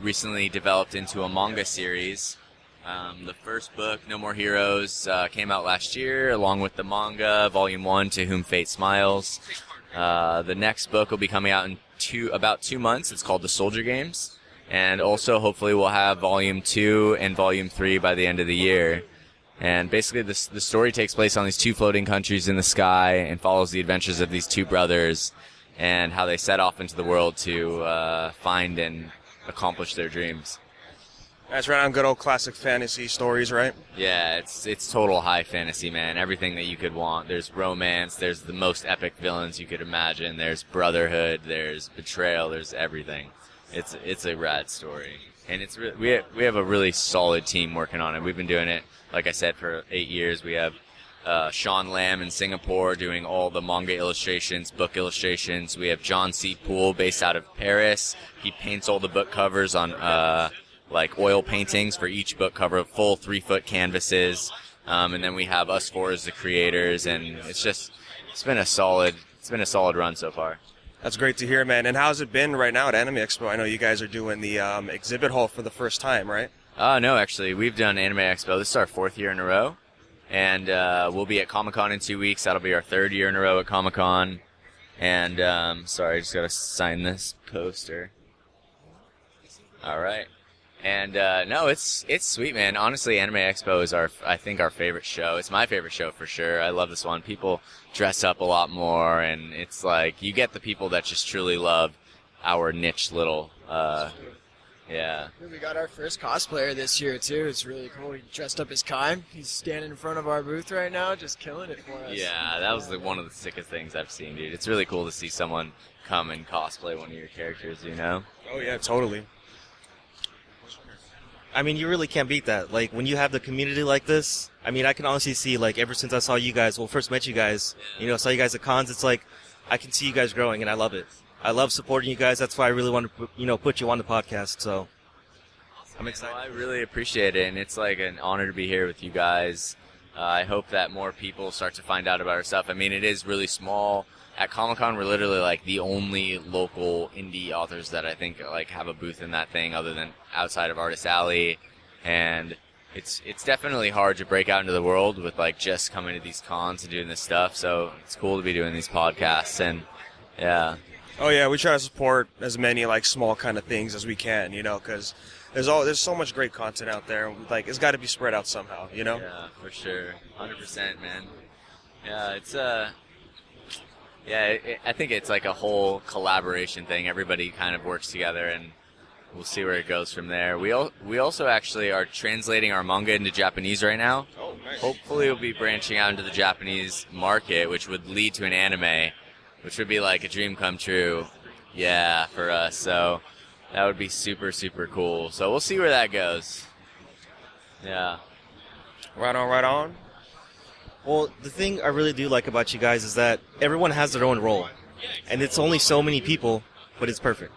recently developed into a manga series. The first book, No More Heroes, came out last year, along with the manga, Volume 1, To Whom Fate Smiles. The next book will be coming out in about 2 months. It's called The Soldier Games. And also, hopefully, we'll have Volume 2 and Volume 3 by the end of the year. And basically, the story takes place on these 2 floating countries in the sky and follows the adventures of these 2 brothers and how they set off into the world to find and accomplish their dreams. That's right on good old classic fantasy stories, right? Yeah, it's total high fantasy, man. Everything that you could want. There's romance, there's the most epic villains you could imagine, there's brotherhood, there's betrayal, there's everything. It's a rad story. And we have a really solid team working on it. We've been doing it, like I said, for 8 years. We have Sean Lamb in Singapore doing all the manga illustrations, book illustrations. We have John C. Poole based out of Paris. He paints all the book covers on oil paintings for each book cover, full 3-foot canvases. And then we have us 4 as the creators, and it's been a solid run so far. That's great to hear, man. And how's it been right now at Anime Expo? I know you guys are doing the exhibit hall for the first time, right? No, actually, we've done Anime Expo. This is our 4th year in a row, and we'll be at Comic-Con in 2 weeks. That'll be our 3rd year in a row at Comic-Con. And sorry, I just gotta sign this poster. All right. And no, it's sweet, man. Honestly, Anime Expo is I think our favorite show. It's my favorite show for sure. I love this one. People dress up a lot more, and it's like you get the people that just truly love our niche little yeah. We got our first cosplayer this year too. It's really cool. He dressed up as Kai. He's standing in front of our booth right now, just killing it for us. Yeah, that was one of the sickest things I've seen, dude. It's really cool to see someone come and cosplay one of your characters, you know? Oh yeah, totally. I mean, you really can't beat that. Like, when you have the community like this, I mean, I can honestly see, like, ever since I saw you guys, first met you guys, saw you guys at cons, it's like, I can see you guys growing, and I love it. I love supporting you guys. That's why I really want to, put you on the podcast, so I'm excited. Well, I really appreciate it, and it's like an honor to be here with you guys. I hope that more people start to find out about our stuff. I mean, it is really small. At Comic-Con, we're literally like the only local indie authors that I think like have a booth in that thing, other than outside of Artist Alley, and it's definitely hard to break out into the world with like just coming to these cons and doing this stuff. So it's cool to be doing these podcasts, and yeah. Oh yeah, we try to support as many like small kind of things as we can, because there's so much great content out there. Like it's got to be spread out somehow, Yeah, for sure, 100%, man. Yeah, it's I think it's like a whole collaboration thing. Everybody kind of works together, and we'll see where it goes from there. We also actually are translating our manga into Japanese right now. Oh, nice. Hopefully we'll be branching out into the Japanese market, which would lead to an anime, which would be like a dream come true. Yeah, for us. So that would be super, super cool. So we'll see where that goes. Yeah. Right on, right on. Well, the thing I really do like about you guys is that everyone has their own role. And it's only so many people, but it's perfect.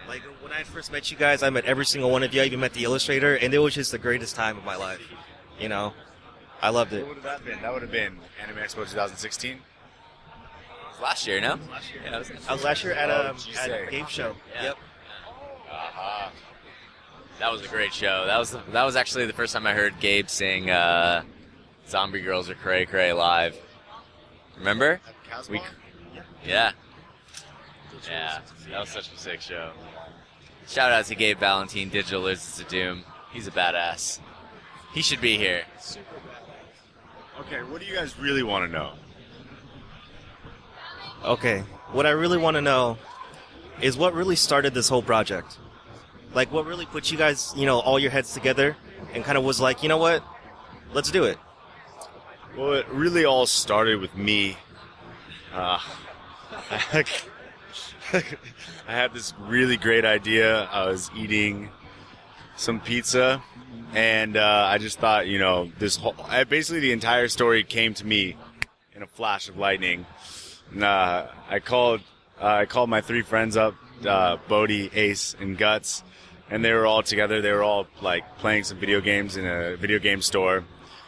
Like, when I first met you guys, I met every single one of you. I even met the illustrator, and it was just the greatest time of my life. You know? I loved it. What would that have been? That would have been Anime Expo 2016. Last year, no? Yeah, I was last year at a say? game show. Yeah. Yep. That was a great show. That was actually the first time I heard Gabe sing "Zombie Girls Are Cray Cray" live. Remember? Yeah. Yeah. That was such a sick show. Shout out to Gabe Valentine, Digital Lizards of Doom. He's a badass. He should be here. Okay, what do you guys really want to know? Okay. What I really want to know is what really started this whole project. Like, what really put you guys, all your heads together and kind of was like, you know what? Let's do it. Well, it really all started with me. I had this really great idea. I was eating some pizza, and I just thought, basically the entire story came to me in a flash of lightning. And, I called my three friends up, Bodhi, Ace, and Guts, and they were all together. They were all like playing some video games in a video game store,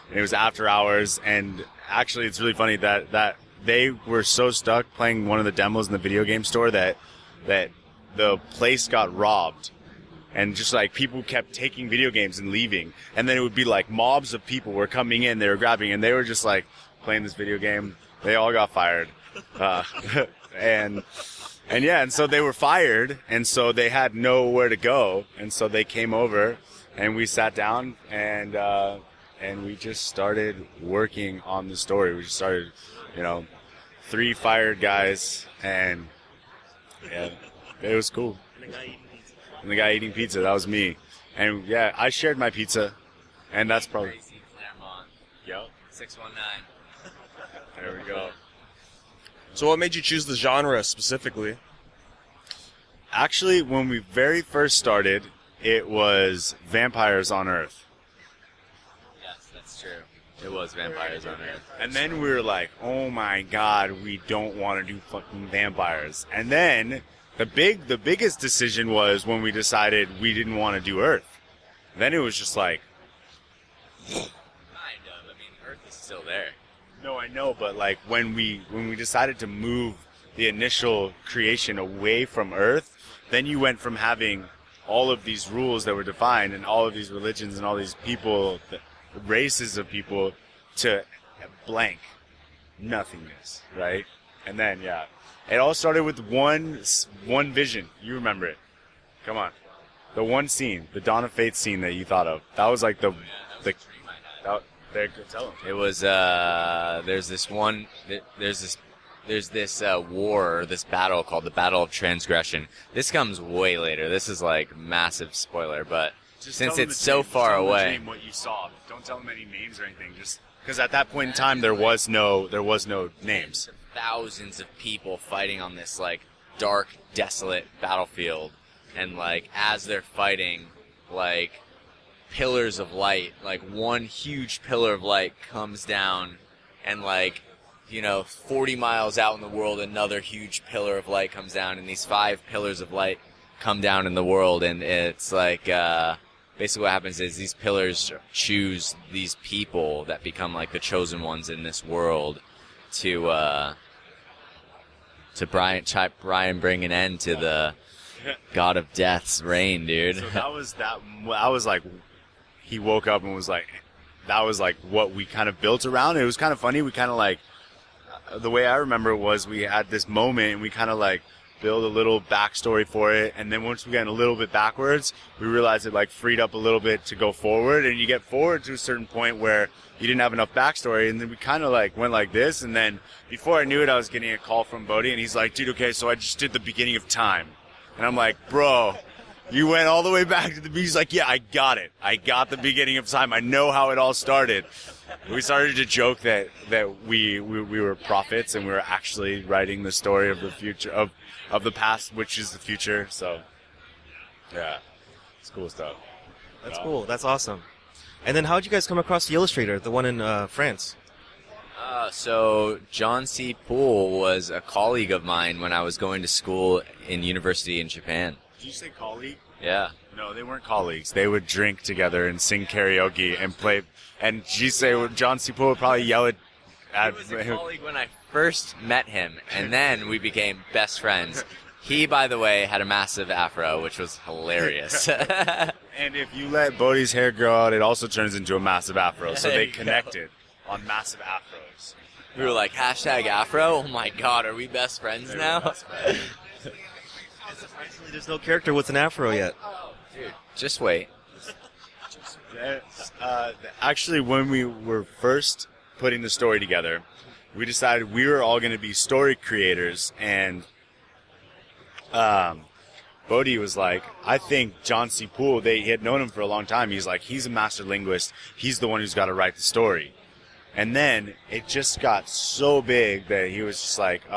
and it was after hours. And actually, it's really funny that they were so stuck playing one of the demos in the video game store that the place got robbed, and just like people kept taking video games and leaving, and then it would be like mobs of people were coming in, they were grabbing, and they were just like playing this video game. They all got fired. And so they were fired, and so they had nowhere to go, and so they came over, and we sat down, and we just started working on the story. We just started, 3 fired guys, and yeah, it was cool. And the guy eating pizza, that was me. And yeah, I shared my pizza, and that's probably. Yep. 619. There we go. So what made you choose the genre specifically? Actually, when we very first started, it was Vampires on Earth. Yes, that's true. It was Vampires on Earth. And then we were like, oh my god, we don't want to do fucking vampires. And then the biggest decision was when we decided we didn't want to do Earth. Then it was just like... Kind of. I mean, Earth is still there. No, I know, but like when we decided to move the initial creation away from Earth, then you went from having all of these rules that were defined and all of these religions and all these people, races of people, to blank nothingness, right? And then it all started with one vision. You remember it? Come on, the one scene, the Dawn of Faith scene that you thought of. That was like tell them. It was there's this war, this battle called the Battle of Transgression. This comes way later. This is like massive spoiler, but Just since tell them it's the so dream. far Just tell them the away, dream, what you saw. Don't tell them any names or anything. Just because at that point in time there was no names. thousands of people fighting on this like dark, desolate battlefield, and like as they're fighting, like pillars of light, like one huge pillar of light comes down, and like 40 miles out in the world another huge pillar of light comes down, and these 5 pillars of light come down in the world, and it's like basically what happens is these pillars choose these people that become like the chosen ones in this world to Brian bring an end to the God of Death's reign, dude. So I was like, he woke up and was like, that was like what we kind of built around. It was kind of funny. We kind of like, the way I remember it was we had this moment and we kind of like build a little backstory for it. And then once we got a little bit backwards, we realized it like freed up a little bit to go forward. And you get forward to a certain point where you didn't have enough backstory. And then we kind of like went like this. And then before I knew it, I was getting a call from Bodhi and he's like, dude, okay, so I just did the beginning of time. And I'm like, bro, you went all the way back to the beginning. He's like, yeah, I got it. I got the beginning of time. I know how it all started. We started to joke that we were prophets and we were actually writing the story of the future, of the past, which is the future. So, yeah, it's cool stuff. That's cool. That's awesome. And then how did you guys come across the illustrator, the one in France? So John C. Poole was a colleague of mine when I was going to school in university in Japan. Did you say colleague? Yeah. No, they weren't colleagues. They would drink together and sing karaoke and play. And John C. Poole would probably yell at He was a colleague when I first met him, and then we became best friends. He, by the way, had a massive afro, which was hilarious. And if you let Bodhi's hair grow out, it also turns into a massive afro. So they connected on massive afros. We were like, #afro? Oh my god, are we best friends now? There's no character with an afro yet. Dude, just wait. Actually, when we were first putting the story together, we decided we were all going to be story creators, and Bodhi was like, I think John C. Poole, he had known him for a long time. He's like, he's a master linguist. He's the one who's got to write the story. And then it just got so big that he was just like,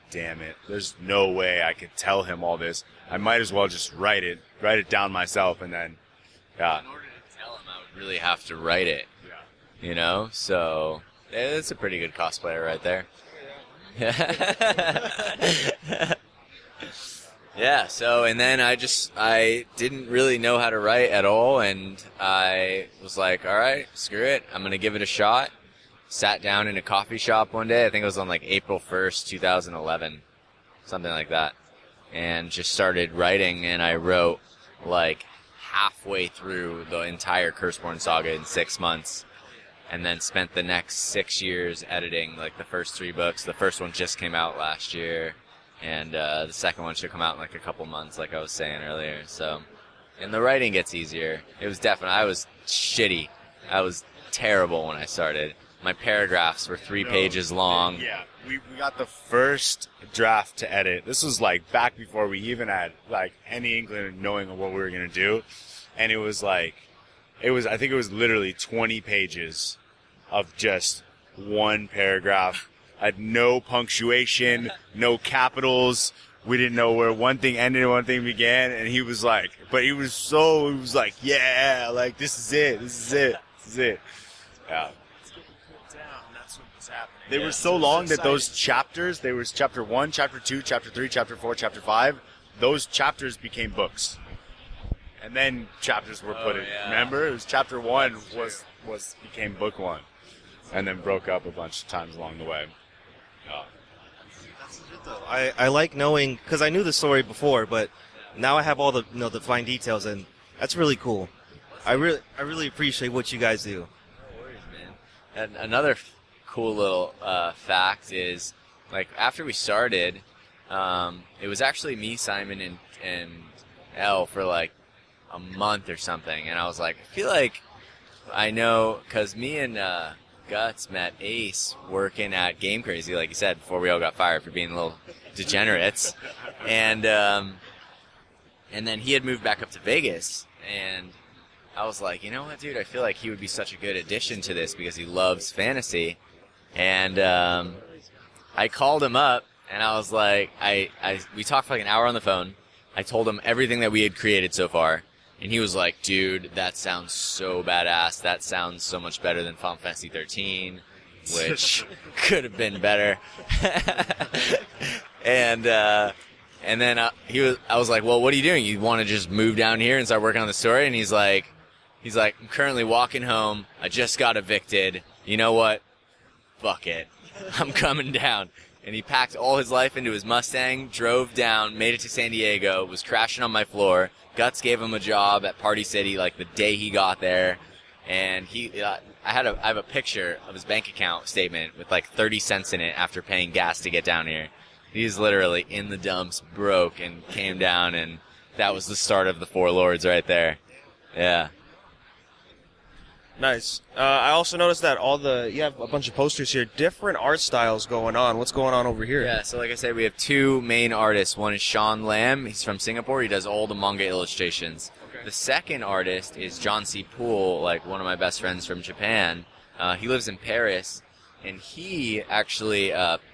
damn it. There's no way I could tell him all this. I might as well just write it down myself, and then, yeah. In order to tell him, I would really have to write it. Yeah. You know? So, it's a pretty good cosplayer right there. Yeah, so, and then I didn't really know how to write at all, and I was like, alright, screw it, I'm gonna give it a shot. Sat down in a coffee shop one day, I think it was on like April 1st, 2011, something like that, and just started writing, and I wrote like halfway through the entire Curseborn saga in 6 months, and then spent the next 6 years editing like the first 3 books. The first one just came out last year, and the second one should come out in like a couple months, like I was saying earlier. So, and the writing gets easier. It was definitely, I was shitty. I was terrible when I started. My paragraphs were 3 pages long. Yeah, we got the first draft to edit. This was like back before we even had like any inkling of knowing what we were gonna do, and it was like, I think it was literally 20 pages of just one paragraph. I had no punctuation, no capitals. We didn't know where one thing ended and one thing began, and he was like, yeah, like this is it. Yeah. They were so long that those chapters, there was chapter 1, chapter 2, chapter 3, chapter 4, chapter 5, those chapters became books. And then chapters were put in. Yeah. Remember? It was chapter 1 became book 1. And then broke up a bunch of times along the way. I like knowing, because I knew the story before, but now I have all the the fine details, and that's really cool. I really appreciate what you guys do. No worries, man. And another cool little fact is, like, after we started, it was actually me, Simon, and Elle for like a month or something, and I was like, I feel like I know, because me and Guts met Ace working at Game Crazy, like you said, before we all got fired for being little degenerates, and then he had moved back up to Vegas, and I was like, you know what, dude, I feel like he would be such a good addition to this because he loves fantasy. And I called him up, and I was like, we talked for like an hour on the phone. I told him everything that we had created so far, and he was like, dude, that sounds so badass. That sounds so much better than Final Fantasy 13, which could have been better. And then I was like, well, what are you doing? You want to just move down here and start working on the story? And he's like, I'm currently walking home. I just got evicted. You know what? Fuck it. I'm coming down. And he packed all his life into his Mustang, drove down, made it to San Diego, was crashing on my floor. Guts gave him a job at Party City like the day he got there. And I have a picture of his bank account statement with like 30 cents in it after paying gas to get down here. He's literally in the dumps, broke, and came down, and that was the start of the Four Lords right there. Yeah. Nice. I also noticed that you have a bunch of posters here, different art styles going on. What's going on over here? Yeah, so like I said, we have two main artists. One is Sean Lam. He's from Singapore. He does all the manga illustrations. Okay. The second artist is John C. Poole, like one of my best friends from Japan. He lives in Paris, and he actually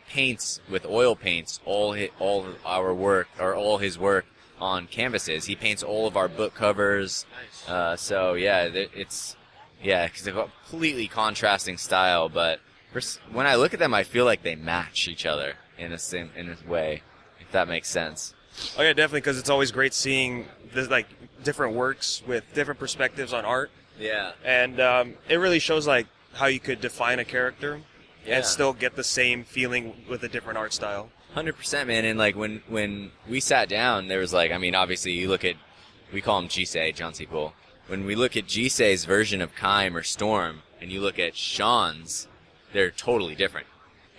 paints with oil paints all our work, or all his work on canvases. He paints all of our book covers. So yeah, it's because they're a completely contrasting style. But when I look at them, I feel like they match each other in a way, if that makes sense. Oh yeah, definitely, because it's always great seeing this, like, different works with different perspectives on art. Yeah, and it really shows like how you could define a character and still get the same feeling with a different art style. 100%, man. And like when we sat down, there was like, I mean, obviously you look at, we call him Jisei, John C. Poole. When we look at Jisei's version of Kaim or Storm, and you look at Sean's, they're totally different.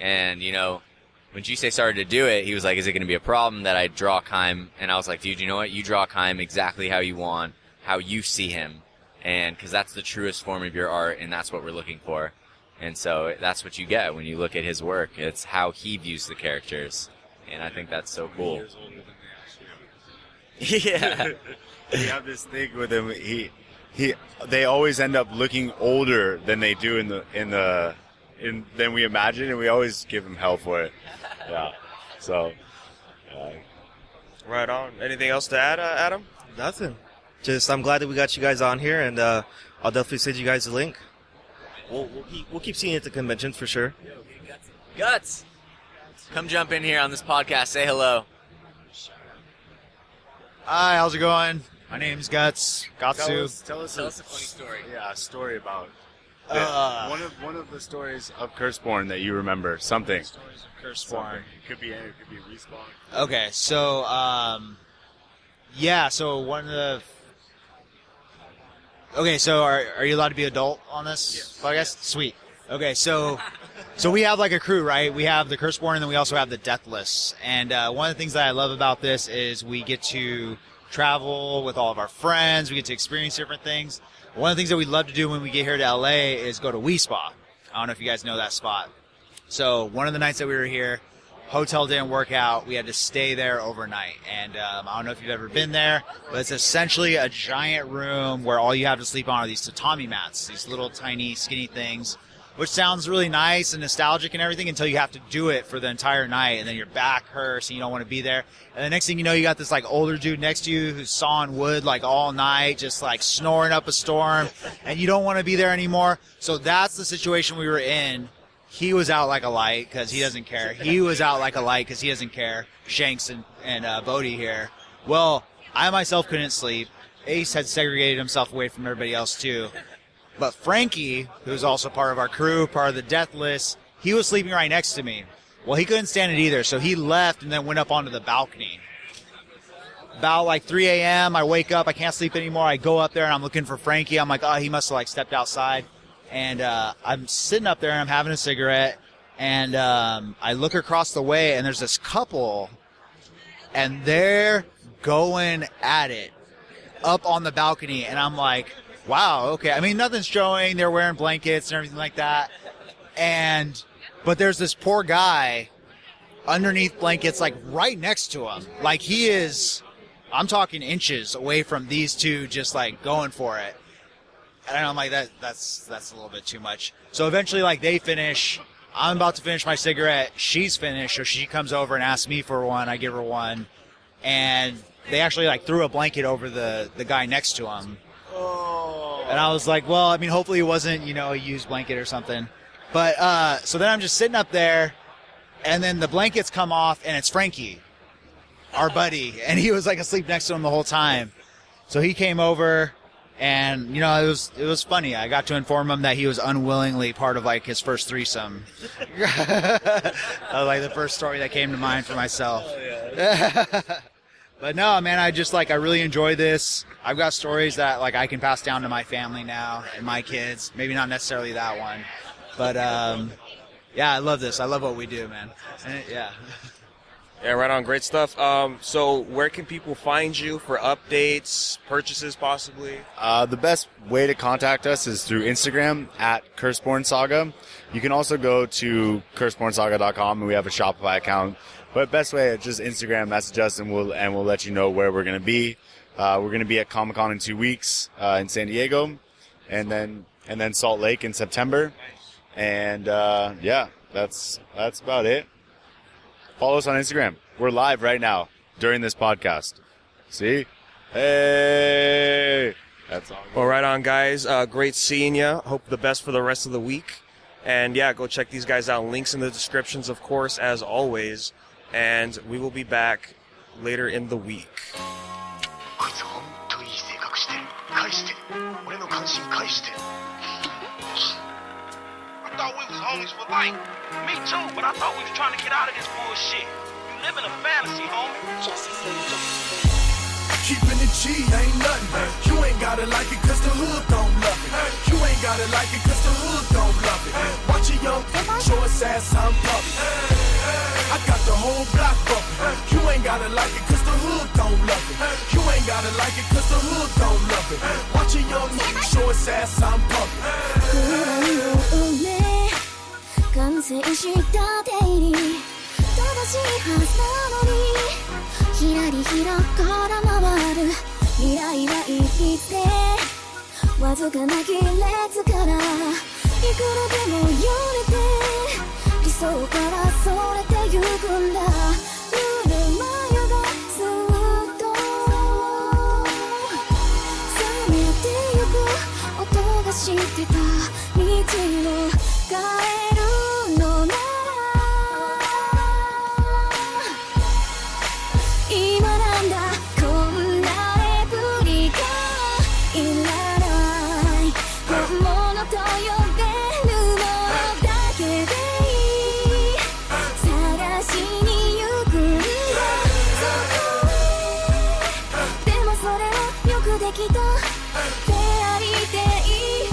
And you know, when Jisei started to do it, he was like, "Is it going to be a problem that I draw Kaim?" And I was like, "Dude, you know what? You draw Kaim exactly how you want, how you see him, and because that's the truest form of your art, and that's what we're looking for." And so that's what you get when you look at his work. It's how he views the characters. And I think that's so cool. Yeah. We have this thing with him. They always end up looking older than they do than we imagine, and we always give him hell for it. Yeah. So. Right on. Anything else to add, Adam? Nothing. Just I'm glad that we got you guys on here, and I'll definitely send you guys a link. We'll keep seeing you at the convention for sure. Guts, come jump in here on this podcast. Say hello. Hi, how's it going? My name's Guts. Gatsu. Tell us a funny story. Yeah, a story about one of the stories of Curseborn that you remember. Something. Stories of Curseborn. It could be Respawn. Okay, so so one of the. Okay, so are you allowed to be adult on this podcast? Yes. Sweet. Okay, so we have like a crew, right? We have the Curseborn, and then we also have the Deathless. And one of the things that I love about this is we get to travel with all of our friends. We get to experience different things. One of the things that we love to do when we get here to LA is go to Wi-Spa. I don't know if you guys know that spot. So one of the nights that we were here, hotel didn't work out. We had to stay there overnight. And I don't know if you've ever been there, but it's essentially a giant room where all you have to sleep on are these tatami mats, these little tiny skinny things, which sounds really nice and nostalgic and everything until you have to do it for the entire night, and then your back hurts and you don't want to be there. And the next thing you know, you got this like older dude next to you who's sawing wood like all night, just like snoring up a storm, and you don't want to be there anymore. So that's the situation we were in. He was out like a light because he doesn't care. He was out like a light because he doesn't care. Shanks and Bodhi here. Well, I myself couldn't sleep. Ace had segregated himself away from everybody else too. But Frankie, who's also part of our crew, part of the Deathless, he was sleeping right next to me. Well, he couldn't stand it either, so he left and then went up onto the balcony. About like 3 a.m., I wake up, I can't sleep anymore. I go up there and I'm looking for Frankie. I'm like, oh, he must have like stepped outside. And I'm sitting up there and I'm having a cigarette, and I look across the way and there's this couple, and they're going at it up on the balcony, and I'm like, wow, okay. I mean, nothing's showing. They're wearing blankets and everything like that. But there's this poor guy underneath blankets, like right next to him. Like he is, I'm talking inches away from these two, just like going for it. And I'm like, that's a little bit too much. So eventually, like, they finish. I'm about to finish my cigarette. She's finished, so she comes over and asks me for one. I give her one. And they actually, like, threw a blanket over the guy next to him. Oh. And I was like, well, I mean, hopefully it wasn't, a used blanket or something. But so then I'm just sitting up there, and then the blankets come off, and it's Frankie, our buddy. And he was, like, asleep next to him the whole time. So he came over. And, it was funny. I got to inform him that he was unwillingly part of, like, his first threesome. That was, like, the first story that came to mind for myself. Oh, yeah. But, no, man, I really enjoy this. I've got stories that, like, I can pass down to my family now and my kids. Maybe not necessarily that one. But, yeah, I love this. I love what we do, man. And, yeah. Yeah, right on. Great stuff. So where can people find you for updates, purchases possibly? The best way to contact us is through Instagram at Curseborn Saga. You can also go to cursebornsaga.com and we have a Shopify account. But best way is just Instagram, message us, and we'll let you know where we're going to be. We're going to be at Comic-Con in 2 weeks in San Diego, and then Salt Lake in September. And yeah, that's about it. Follow us on Instagram. We're live right now during this podcast. See? Hey! That's all. Well, right on, guys. Great seeing you. Hope the best for the rest of the week. And yeah, go check these guys out. Links in the descriptions, of course, as always. And we will be back later in the week. こいつ本当にいい性格してる。返して。俺の関心返して。I thought we was homies for life. Me too, but I thought we was trying to get out of this bullshit. You live in a fantasy, homie. Keeping it G ain't nothing. You ain't gotta like it cause the hood don't love it. You ain't gotta like it cause the hood don't love it. Watch a young show his ass I'm puppy. I got the whole block bumping. You ain't gotta like it cause the hood don't love it. You ain't gotta like it cause the hood don't love it. Watch a young show his ass I'm puppy. 完成したデイリー正しいはずなのにひらりひらから回る未来は一筆でわずかな亀裂からいくらでも揺れて理想からそれてゆくんだぬるま湯がずっと冷めてゆく音がしてた道を変えるのなら今なんだこんなレプリカいらない本物と呼べるものだけでいい探しに行くんだそこへでもそれはよくできたフェアリーテイ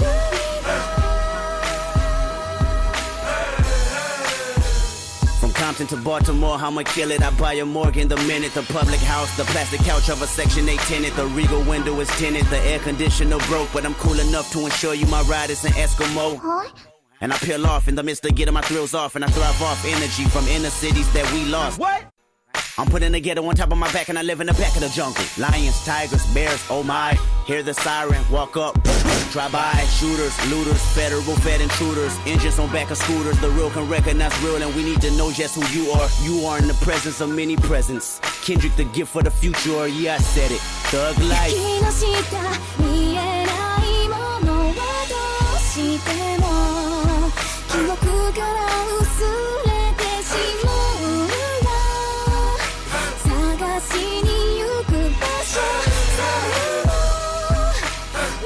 ルみたいCompton to Baltimore, I'ma kill it. I buy a Morgan the minute. The public house, the plastic couch of a Section 8 tenant. The Regal window is tinted. The air conditioner broke, but I'm cool enough to ensure you my ride is an Eskimo. Huh? And I peel off in the midst of getting my thrills off, and I thrive off energy from inner cities that we lost. What? I'm putting the ghetto on top of my back, and I live in the back of the jungle. Lions, tigers, bears, oh my. Hear the siren, walk up, drive by. Shooters, looters, federal fed intruders. Engines on back of scooters, the real can recognize real, and we need to know just who you are. You are in the presence of many presents. Kendrick, the gift for the future, or yeah, I said it. Thug life. 雪の下見えないものはどうしても記憶から薄れてしまうんだ探しに行く場所さえも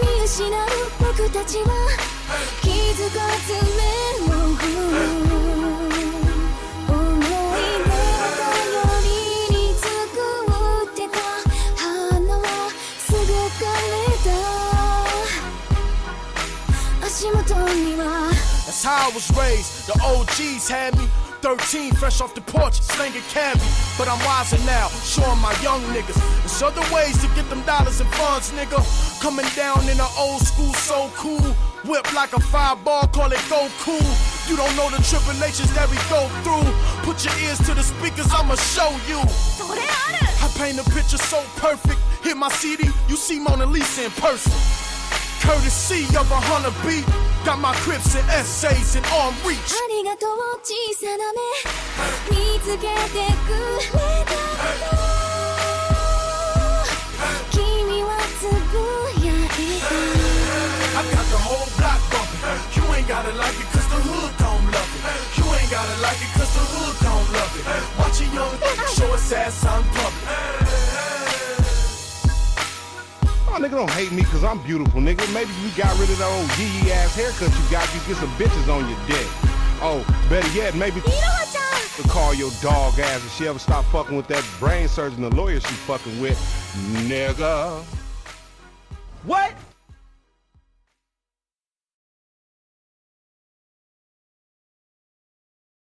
見失う僕たちは気づかず目を振る思い出の頼りに作ってた花はすぐ枯れた足元には That's how I was raised. The OGs had me 13, fresh off the porch, slinging cabbie. But I'm wiser now, showing my young niggas there's other ways to get them dollars and funds, nigga. Coming down in an old school, so cool. Whip like a fireball, call it go cool. You don't know the tribulations that we go through. Put your ears to the speakers, I'ma show you. I paint a picture so perfect. Hit my CD, you see Mona Lisa in person. Courtesy of a hunter beat. Got my Crips and essays in arm reach. ありがとう小さな目見つけてくれたこと君はつぶやいた I got the whole block bumping. You ain't gotta like it cause the hood don't love it. You ain't gotta like it cause the hood don't love it. Watch a young show his ass on public. Oh, nigga, don't hate me because I'm beautiful, nigga. Maybe you got rid of that old yee ass haircut you got. You get some bitches on your dick. Oh, better yet, maybe to call your dog ass if she ever stop fucking with that brain surgeon, the lawyer she fucking with, nigga. What?